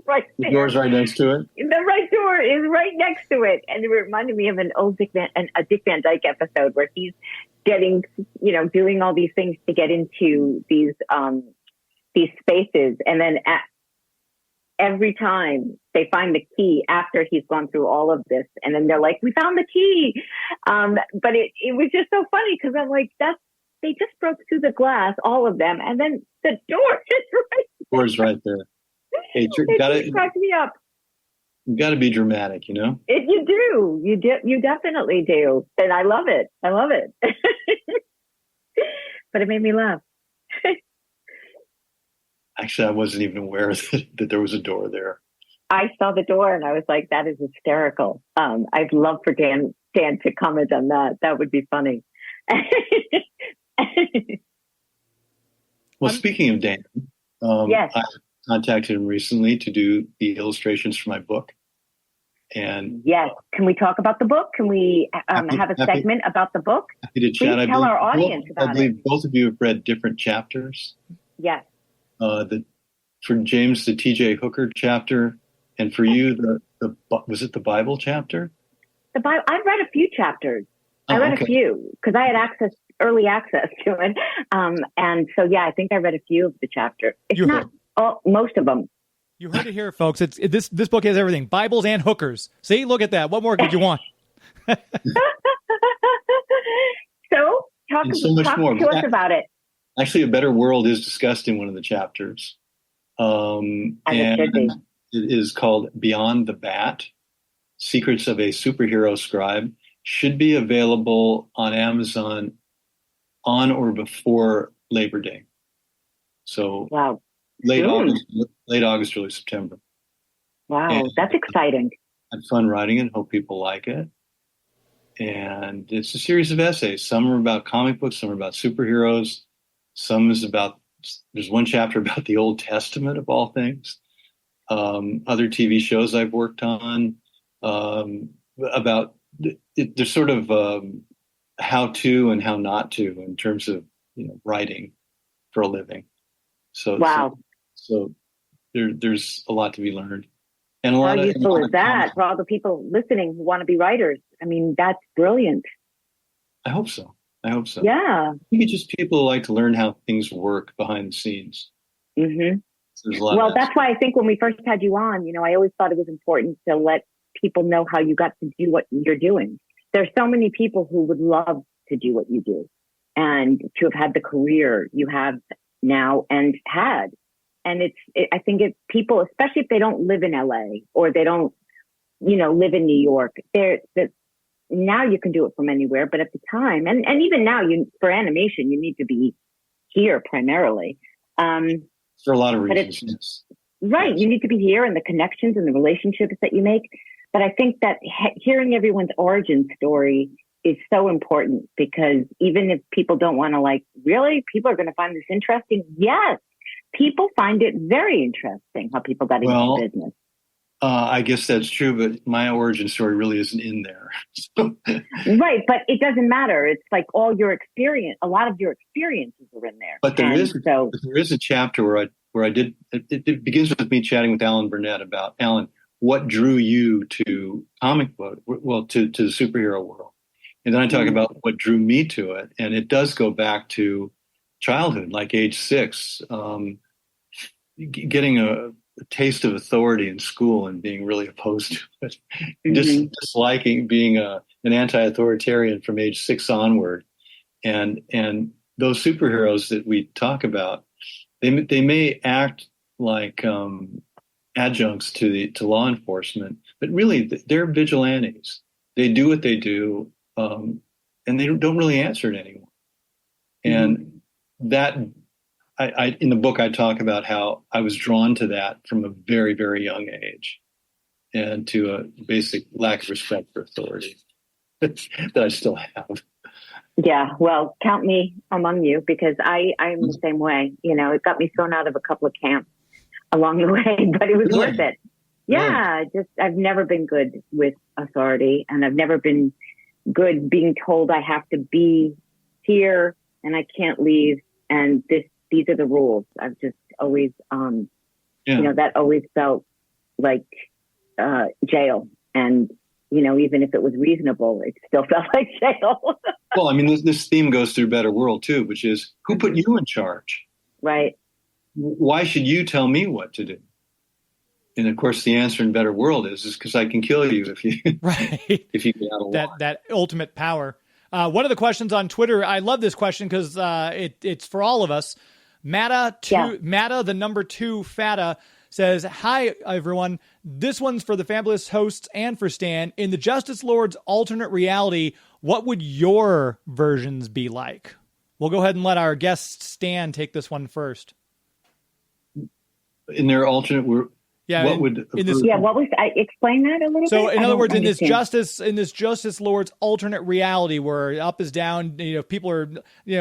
Right there. The door's right next to it. The right door is right next to it, and it reminded me of an old Dick Van Dyke episode where he's getting, doing all these things to get into these spaces, and then every time they find the key after he's gone through all of this, and then they're like, "We found the key," but it was just so funny because I'm like, they just broke through the glass, all of them, and then the door is right. The door's right there. Hey, it cracked me up. You got to be dramatic, You do. You definitely do, and I love it. But it made me laugh. Actually, I wasn't even aware that there was a door there. I saw the door and I was like, that is hysterical. I'd love for Dan to comment on that. That would be funny. Well, speaking of Dan, yes. I contacted him recently to do the illustrations for my book. And yes, can we talk about the book? Can we have a segment about the book? Happy to chat. Please tell our audience about it. I believe both of you have read different chapters. Yes. For James, the T.J. Hooker chapter, and for you, was it the Bible chapter? The Bible. I've read a few chapters. I read a few because I had early access to it, and so I think I read a few of the chapters. It's not most of them. You heard it here, folks. This book has everything: Bibles and hookers. See, look at that. What more could you want? So talk to us about it. Actually, A Better World is discussed in one of the chapters. And it is called Beyond the Bat, Secrets of a Superhero Scribe. Should be available on Amazon on or before Labor Day. So wow. late August, early September. Wow, and that's exciting. I had fun writing it. Hope people like it. And it's a series of essays. Some are about comic books, some are about superheroes. Some is there's one chapter about the Old Testament of all things. Other TV shows I've worked on, there's sort of how to and how not to in terms of writing for a living. So wow. So there's a lot to be learned. And how useful is that for all the people listening who want to be writers? I mean, that's brilliant. I hope so. Yeah. I think it's just people who like to learn how things work behind the scenes. Mm-hmm. So well, that's why I think when we first had you on, I always thought it was important to let people know how you got to do what you're doing. There's so many people who would love to do what you do and to have had the career you have now and had. And I think if people, especially if they don't live in LA or they don't, live in New York, now you can do it from anywhere. But at the time, and even now, for animation, you need to be here primarily. For a lot of reasons. Right. You need to be here, and the connections and the relationships that you make. But I think that hearing everyone's origin story is so important, because even if people don't want to really, people are going to find this interesting. Yes. People find it very interesting how people got into business. I guess that's true, but my origin story really isn't in there. Right, but it doesn't matter. It's like all your experience, a lot of your experiences are in there. But there is a chapter where I did. It begins with me chatting with Alan Burnett about, Alan, what drew you to comic book, to the superhero world, and then I talk about what drew me to it, and it does go back to childhood, like age 6, getting taste of authority in school and being really opposed to it, disliking being an anti-authoritarian from age 6 onward. And those superheroes that we talk about, they may act like adjuncts to law enforcement, but really they're vigilantes. They do what they do, and they don't really answer to anyone. And that, I in the book, I talk about how I was drawn to that from a very, very young age, and to a basic lack of respect for authority that I still have. Yeah, well, count me among you, because I'm the same way. It got me thrown out of a couple of camps along the way, but it was worth it. Yeah, I've never been good with authority, and I've never been good being told I have to be here and I can't leave, and these are the rules. I've just always, that always felt like jail. And, even if it was reasonable, it still felt like jail. Well, I mean, this theme goes through Better World, too, which is, who put you in charge? Right. Why should you tell me what to do? And, of course, the answer in Better World is because I can kill you if you if you get out of line. That ultimate power. One of the questions on Twitter, I love this question because it's for all of us. Matta, the number 2 Fata, says, "Hi, everyone. This one's for the fabulous hosts and for Stan. In the Justice Lord's alternate reality, what would your versions be like?" We'll go ahead and let our guest Stan take this one first. In their alternate world, what would I explain that a little bit? So, in other words, in this Justice Lord's alternate reality, where up is down, people are,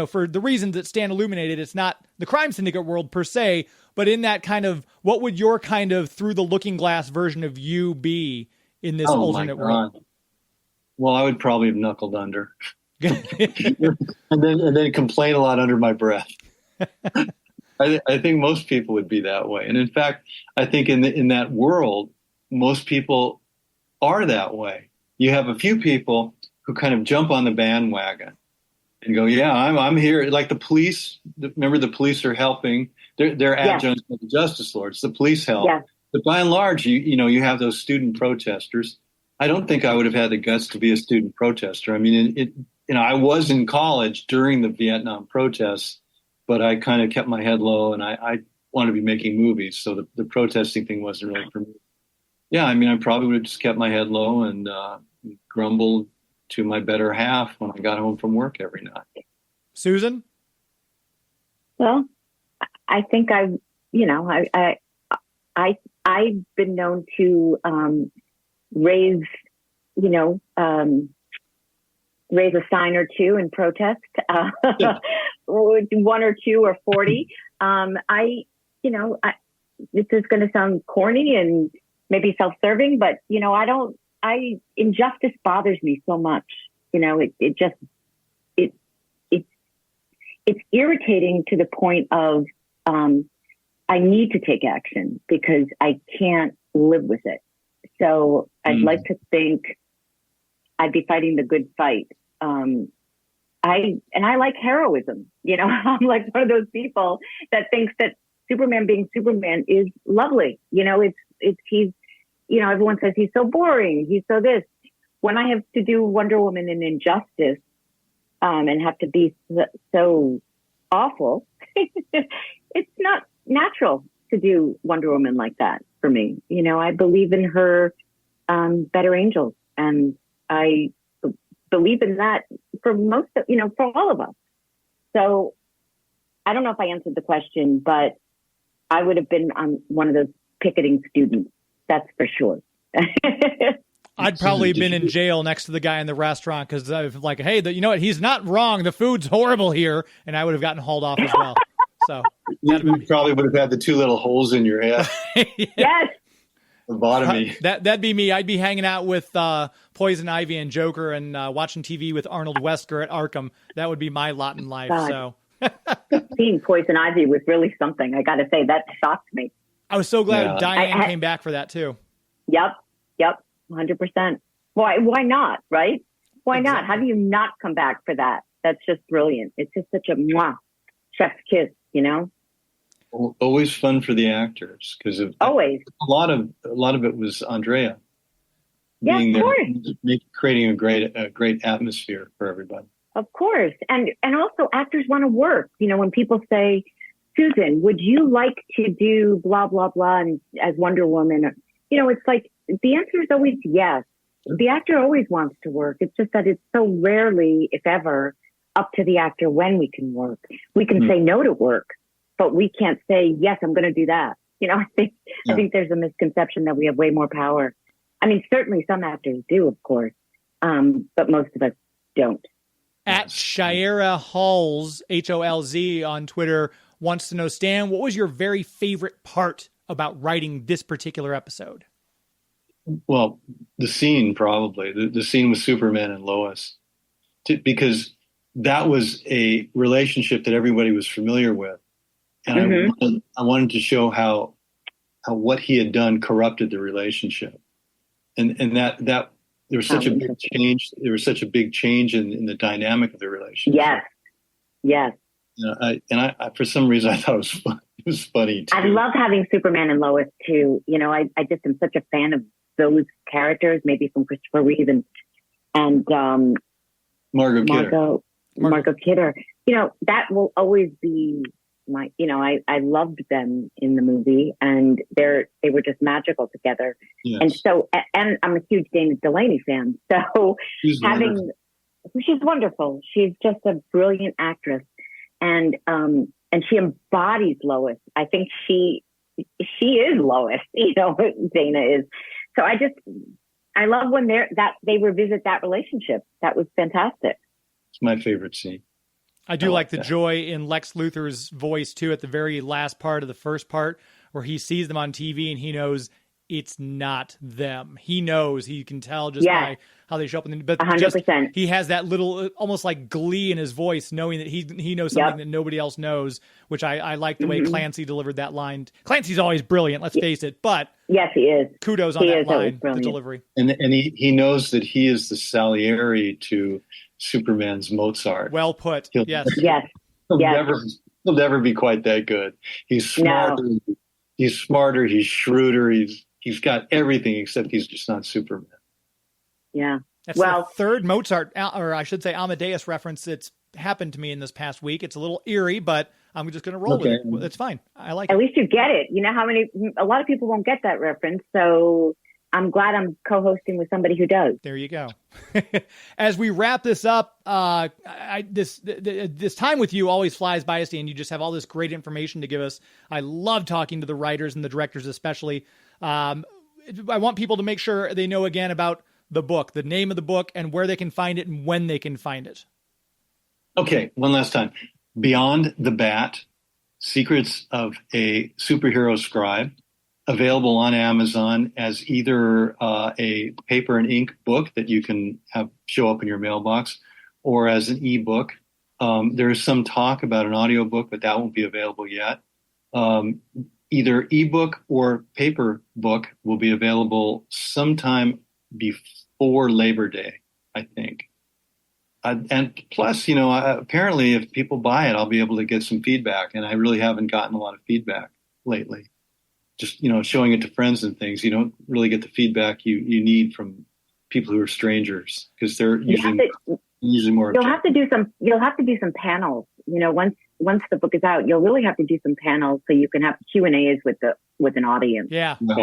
for the reasons that Stan illuminated, it's not the crime syndicate world per se, but in that kind of, what would your kind of through the looking glass version of you be in this alternate world? Well, I would probably have knuckled under, and then complain a lot under my breath. I think most people would be that way. And in fact, I think in that world, most people are that way. You have a few people who kind of jump on the bandwagon and go, yeah, I'm here. Like the police, remember the police are helping. They're adjuncts of the Justice Lords. The police help. Yeah. But by and large, you have those student protesters. I don't think I would have had the guts to be a student protester. I mean, I was in college during the Vietnam protests, but I kind of kept my head low, and I wanted to be making movies, so the protesting thing wasn't really for me. Yeah, I mean, I probably would have just kept my head low and grumbled to my better half when I got home from work every night. Susan? Well, I think I've been known to raise a sign or two in protest, 1 or 2 or 40. This is going to sound corny and maybe self-serving, but injustice bothers me so much. It's irritating to the point of, I need to take action because I can't live with it. So I'd like to think I'd be fighting the good fight. I like heroism. I'm like one of those people that thinks that Superman being Superman is lovely. He's everyone says he's so boring. He's so this. When I have to do Wonder Woman in Injustice, and have to be so awful, it's not natural to do Wonder Woman like that for me. I believe in her, better angels, and I believe in that for for all of us. So I don't know if I answered the question, but I would have been one of those picketing students. That's for sure. I'd probably been in jail next to the guy in the restaurant because I was like, hey, you know what? He's not wrong. The food's horrible here. And I would have gotten hauled off as well. So you probably would have had the 2 little holes in your head. Yes. Lobotomy. That'd be me. I'd be hanging out with Poison Ivy and Joker and watching TV with Arnold Wesker at Arkham. That would be my lot in life. God. So seeing Poison Ivy was really something. I got to say, that shocked me. I was so glad Diane came back for that too. Yep. 100%. Why not? Right? Why not? How do you not come back for that? That's just brilliant. It's just such a chef's kiss, Always fun for the actors because always a lot of it was Andrea being there, creating a great atmosphere for everybody. Of course, and also actors want to work. When people say, Susan, would you like to do blah blah blah and as Wonder Woman? It's like the answer is always yes. The actor always wants to work. It's just that it's so rarely, if ever, up to the actor when we can work. We can say no to work, but we can't say, yes, I'm going to do that. I think there's a misconception that we have way more power. I mean, certainly some actors do, of course, but most of us don't. At Shira Halls, Holz on Twitter, wants to know, Stan, what was your very favorite part about writing this particular episode? Well, the scene, probably. The scene with Superman and Lois. Because that was a relationship that everybody was familiar with. And I wanted to show how what he had done corrupted the relationship. And that there was such a big change. There was such a big change in the dynamic of the relationship. Yes. I for some reason I thought it was funny too. I love having Superman and Lois too. I just am such a fan of those characters, maybe from Christopher Reeve and Margot Kidder. That will always be my. I loved them in the movie, and they were just magical together. Yes. And so, and I'm a huge Dana Delaney fan. So she's wonderful. She's just a brilliant actress, and she embodies Lois. I think she is Lois. Dana is. So I love when they revisit that relationship. That was fantastic. It's my favorite scene. I do like the joy in Lex Luthor's voice too at the very last part of the first part where he sees them on TV and he knows it's not them. He knows, he can tell just by how they show up. But 100%. He has that little, almost like glee in his voice, knowing that he knows something that nobody else knows, which I like the way Clancy delivered that line. Clancy's always brilliant, let's face it, but yes, he is. Kudos on that line, the delivery. And he knows that he is the Salieri to Superman's Mozart. Well put. Yes. He'll never be quite that good. He's smarter. No. He's smarter. He's shrewder. He's got everything except he's just not Superman. Yeah. That's the third Mozart, or I should say Amadeus reference that's happened to me in this past week. It's a little eerie, but I'm just going to roll with it. It's fine. I like it. At least you get it. A lot of people won't get that reference. So I'm glad I'm co-hosting with somebody who does. There you go. As we wrap this up, this time with you always flies by, Stan. You just have all this great information to give us. I love talking to the writers and the directors, especially. I want people to make sure they know again about the book, the name of the book, and where they can find it and when they can find it. Okay, one last time. Beyond the Bat, Secrets of a Superhero Scribe, available on Amazon as either a paper and ink book that you can have show up in your mailbox or as an ebook. There's some talk about an audiobook, but that won't be available yet. Either ebook or paper book will be available sometime before Labor Day, I think. And plus, apparently if people buy it, I'll be able to get some feedback. And I really haven't gotten a lot of feedback lately. Just, showing it to friends and things, you don't really get the feedback you need from people who are strangers because they're usually more. You'll have to do some panels. Once the book is out, you'll really have to do some panels so you can have Q&As with an audience. Yeah. Well,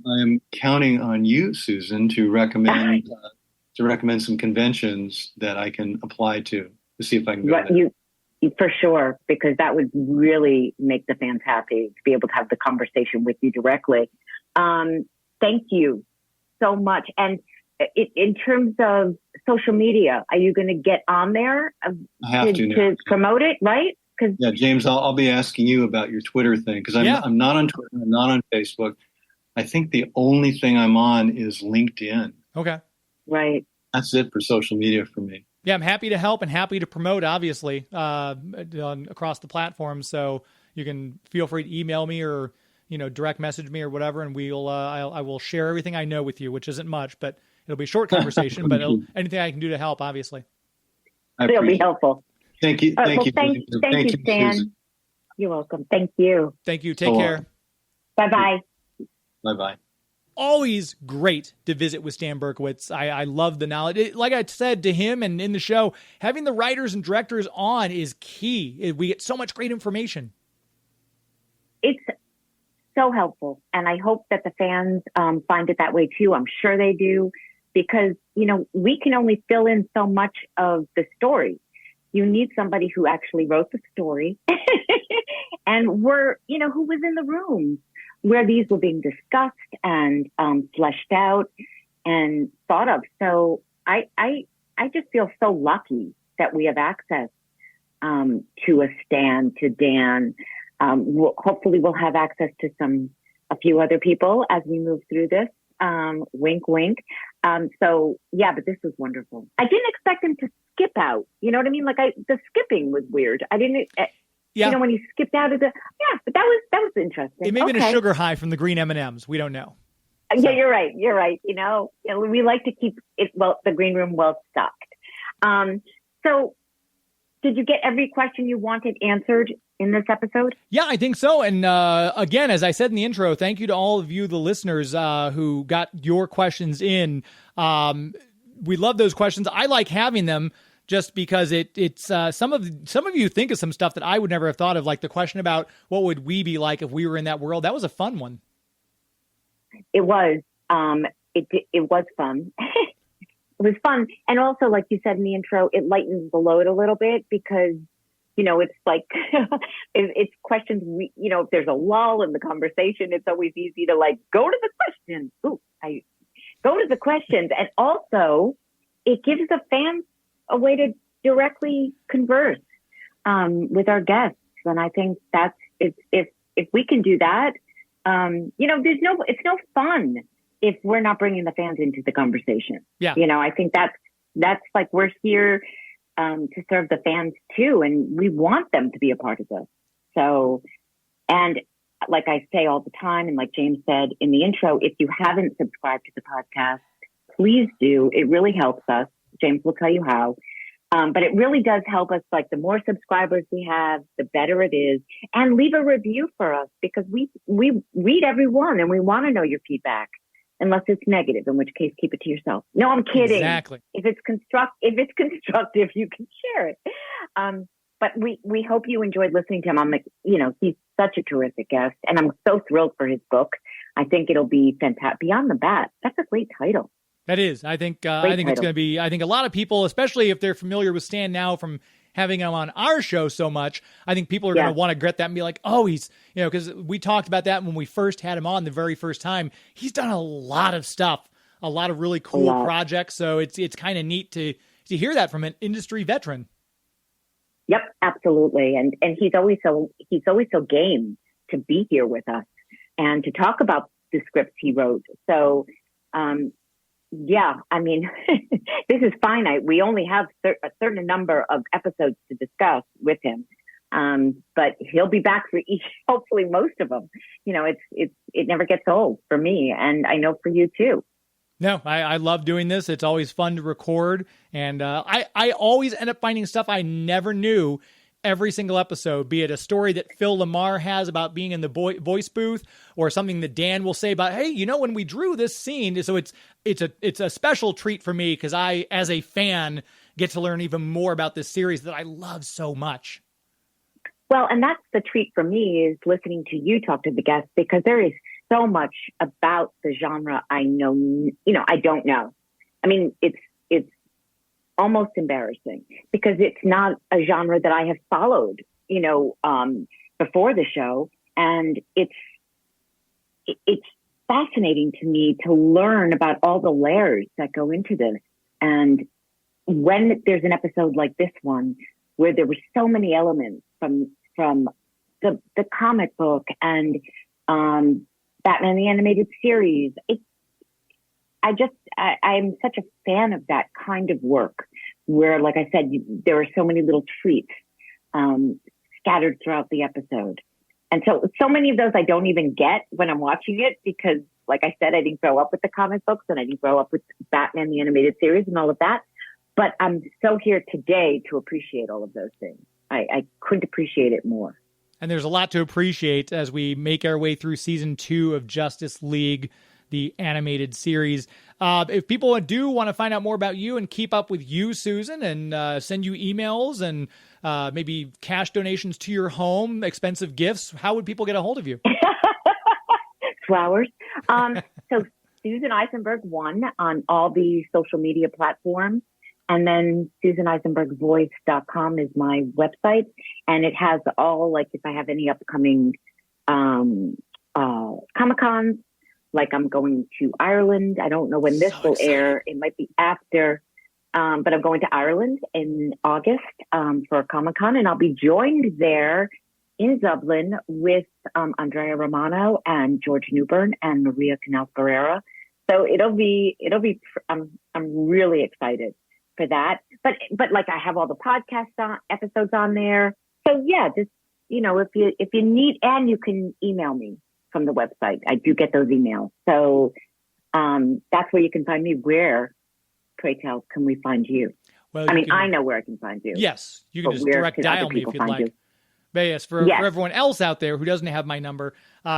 I am counting on you, Susan, to recommend some conventions that I can apply to see if I can go there. For sure, because that would really make the fans happy to be able to have the conversation with you directly. Thank you so much. And in terms of social media, are you going to get on there to promote it, right? Yeah, James, I'll be asking you about your Twitter thing because I'm not on Twitter, I'm not on Facebook. I think the only thing I'm on is LinkedIn. Okay. Right. That's it for social media for me. Yeah, I'm happy to help and happy to promote, obviously, across the platforms. So you can feel free to email me or, direct message me or whatever, and I will share everything I know with you, which isn't much, but it'll be a short conversation. But anything I can do to help, obviously. It'll be helpful. Thank you. Thank you. Thank you, Stan. You're welcome. Thank you. Thank you. Take care. Bye-bye. Bye-bye. Always great to visit with Stan Berkowitz. I love the knowledge. Like I said to him and in the show, having the writers and directors on is key. We get so much great information. It's so helpful. And I hope that the fans find it that way too. I'm sure they do, because, we can only fill in so much of the story. You need somebody who actually wrote the story and who was in the room where these were being discussed and fleshed out and thought of. So I just feel so lucky that we have access to a Stan, to Dan. Hopefully we'll have access to a few other people as we move through this. Wink, wink. But this was wonderful. I didn't expect him to skip out. You know what I mean? Like the skipping was weird. I didn't. Yeah. When he skipped out of but that was interesting. It may have been a sugar high from the green M&Ms. We don't know. Yeah, you're right. You're right. We like to keep it the green room well stocked. So did you get every question you wanted answered in this episode? Yeah, I think so. And again, as I said in the intro, thank you to all of you, the listeners, who got your questions in. We love those questions. I like having them, just because it's some of you think of some stuff that I would never have thought of, like the question about what would we be like if we were in that world. That was a fun one. It was. It was fun. It was fun, and also, like you said in the intro, it lightens the load a little bit, because it's like it's questions. If there's a lull in the conversation, it's always easy to go to the questions. I go to the questions, and also it gives the fans a way to directly converse with our guests. And I think that's, if we can do that, it's no fun if we're not bringing the fans into the conversation. Yeah. I think that's like, we're here to serve the fans too. And we want them to be a part of this. So, and like I say all the time, and like James said in the intro, if you haven't subscribed to the podcast, please do. It really helps us. James will tell you how. But it really does help us. Like, the more subscribers we have, the better it is. And leave a review for us, because we read every one and we want to know your feedback, unless it's negative, in which case keep it to yourself. No, I'm kidding. Exactly. If it's constructive, you can share it. But we hope you enjoyed listening to him. He's such a terrific guest, and I'm so thrilled for his book. I think it'll be fantastic. Beyond the Bat. That's a great title. That is. I think it's going to be, I think a lot of people, especially if they're familiar with Stan now from having him on our show so much, I think people are going to want to get that and be like, oh, he's, because we talked about that when we first had him on the very first time. He's done a lot of stuff, a lot of really cool projects. So it's kind of neat to hear that from an industry veteran. Yep, absolutely. And he's always so game to be here with us and to talk about the scripts he wrote. So, this is finite. We only have a certain number of episodes to discuss with him. But he'll be back for hopefully most of them. It never gets old for me, and I know for you too. No, I love doing this. It's always fun to record. And I always end up finding stuff I never knew every single episode, be it a story that Phil Lamar has about being in the voice booth, or something that Dan will say about, hey, when we drew this scene. So it's a special treat for me, because I, as a fan, get to learn even more about this series that I love so much. Well, and that's the treat for me, is listening to you talk to the guests, because there is so much about the genre I don't know. I mean, it's almost embarrassing, because it's not a genre that I have followed, before the show. And it's fascinating to me to learn about all the layers that go into this. And when there's an episode like this one, where there were so many elements from the comic book and Batman the Animated Series, I'm such a fan of that kind of work, where, like I said, there are so many little treats scattered throughout the episode. And so many of those I don't even get when I'm watching it, because, like I said, I didn't grow up with the comic books, and I didn't grow up with Batman the Animated Series and all of that. But I'm so here today to appreciate all of those things. I couldn't appreciate it more. And there's a lot to appreciate as we make our way through season 2 of Justice League, the animated series. If people do want to find out more about you and keep up with you, Susan, and send you emails and maybe cash donations to your home, expensive gifts, how would people get a hold of you? Flowers. So Susan Eisenberg 1 on all the social media platforms. And then SusanEisenbergVoice.com is my website. And it has all, like, if I have any upcoming Comic-Cons, like I'm going to Ireland. I don't know when this will air. It might be after, but I'm going to Ireland in August for a Comic-Con. And I'll be joined there in Dublin with Andrea Romano and George Newbern and Maria Canal-Ferreira. So it'll be. I'm really excited for that. But like I have all the podcast episodes on there. So yeah, just, if you need, and you can email me from the website. I do get those emails. So that's where you can find me. Where, pray tell, can we find you? Well, I know where I can find you. Yes, you can just direct dial me if you'd like. But yes, for everyone else out there who doesn't have my number,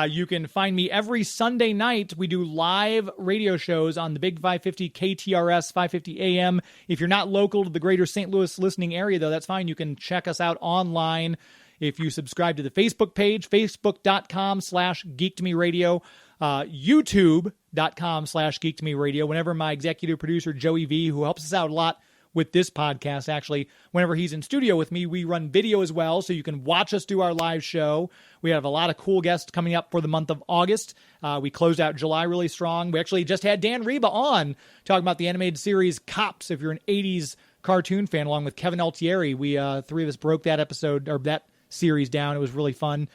you can find me every Sunday night. We do live radio shows on the Big 550 KTRS 550 AM. If you're not local to the greater St. Louis listening area, though, that's fine. You can check us out online if you subscribe to the Facebook page, facebook.com/geektomeradio, youtube.com/geektomeradio. Whenever my executive producer, Joey V., who helps us out a lot with this podcast, actually, whenever he's in studio with me, we run video as well, so you can watch us do our live show. We have a lot of cool guests coming up for the month of August. We closed out July really strong. We actually just had Dan Reba on talking about the animated series Cops, if you're an 80s cartoon fan, along with Kevin Altieri. We three of us broke that episode, or that series down. It was really fun.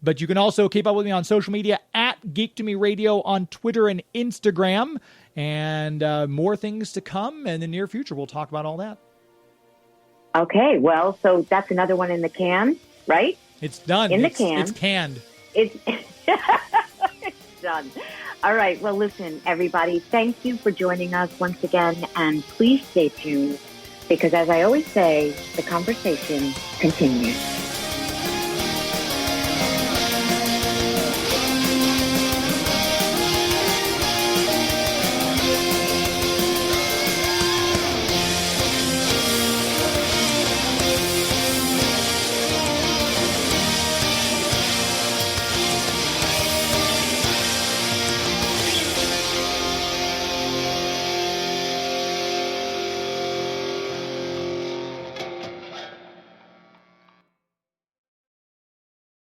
But you can also keep up with me on social media at Geek to Me Radio on Twitter and Instagram. And more things to come in the near future. We'll talk about all that. Okay, well, so that's another one in the can, right? It's done. The can. It's canned. It's done. All right, well, listen, everybody, thank you for joining us once again. And please stay tuned, because as I always say, the conversation continues.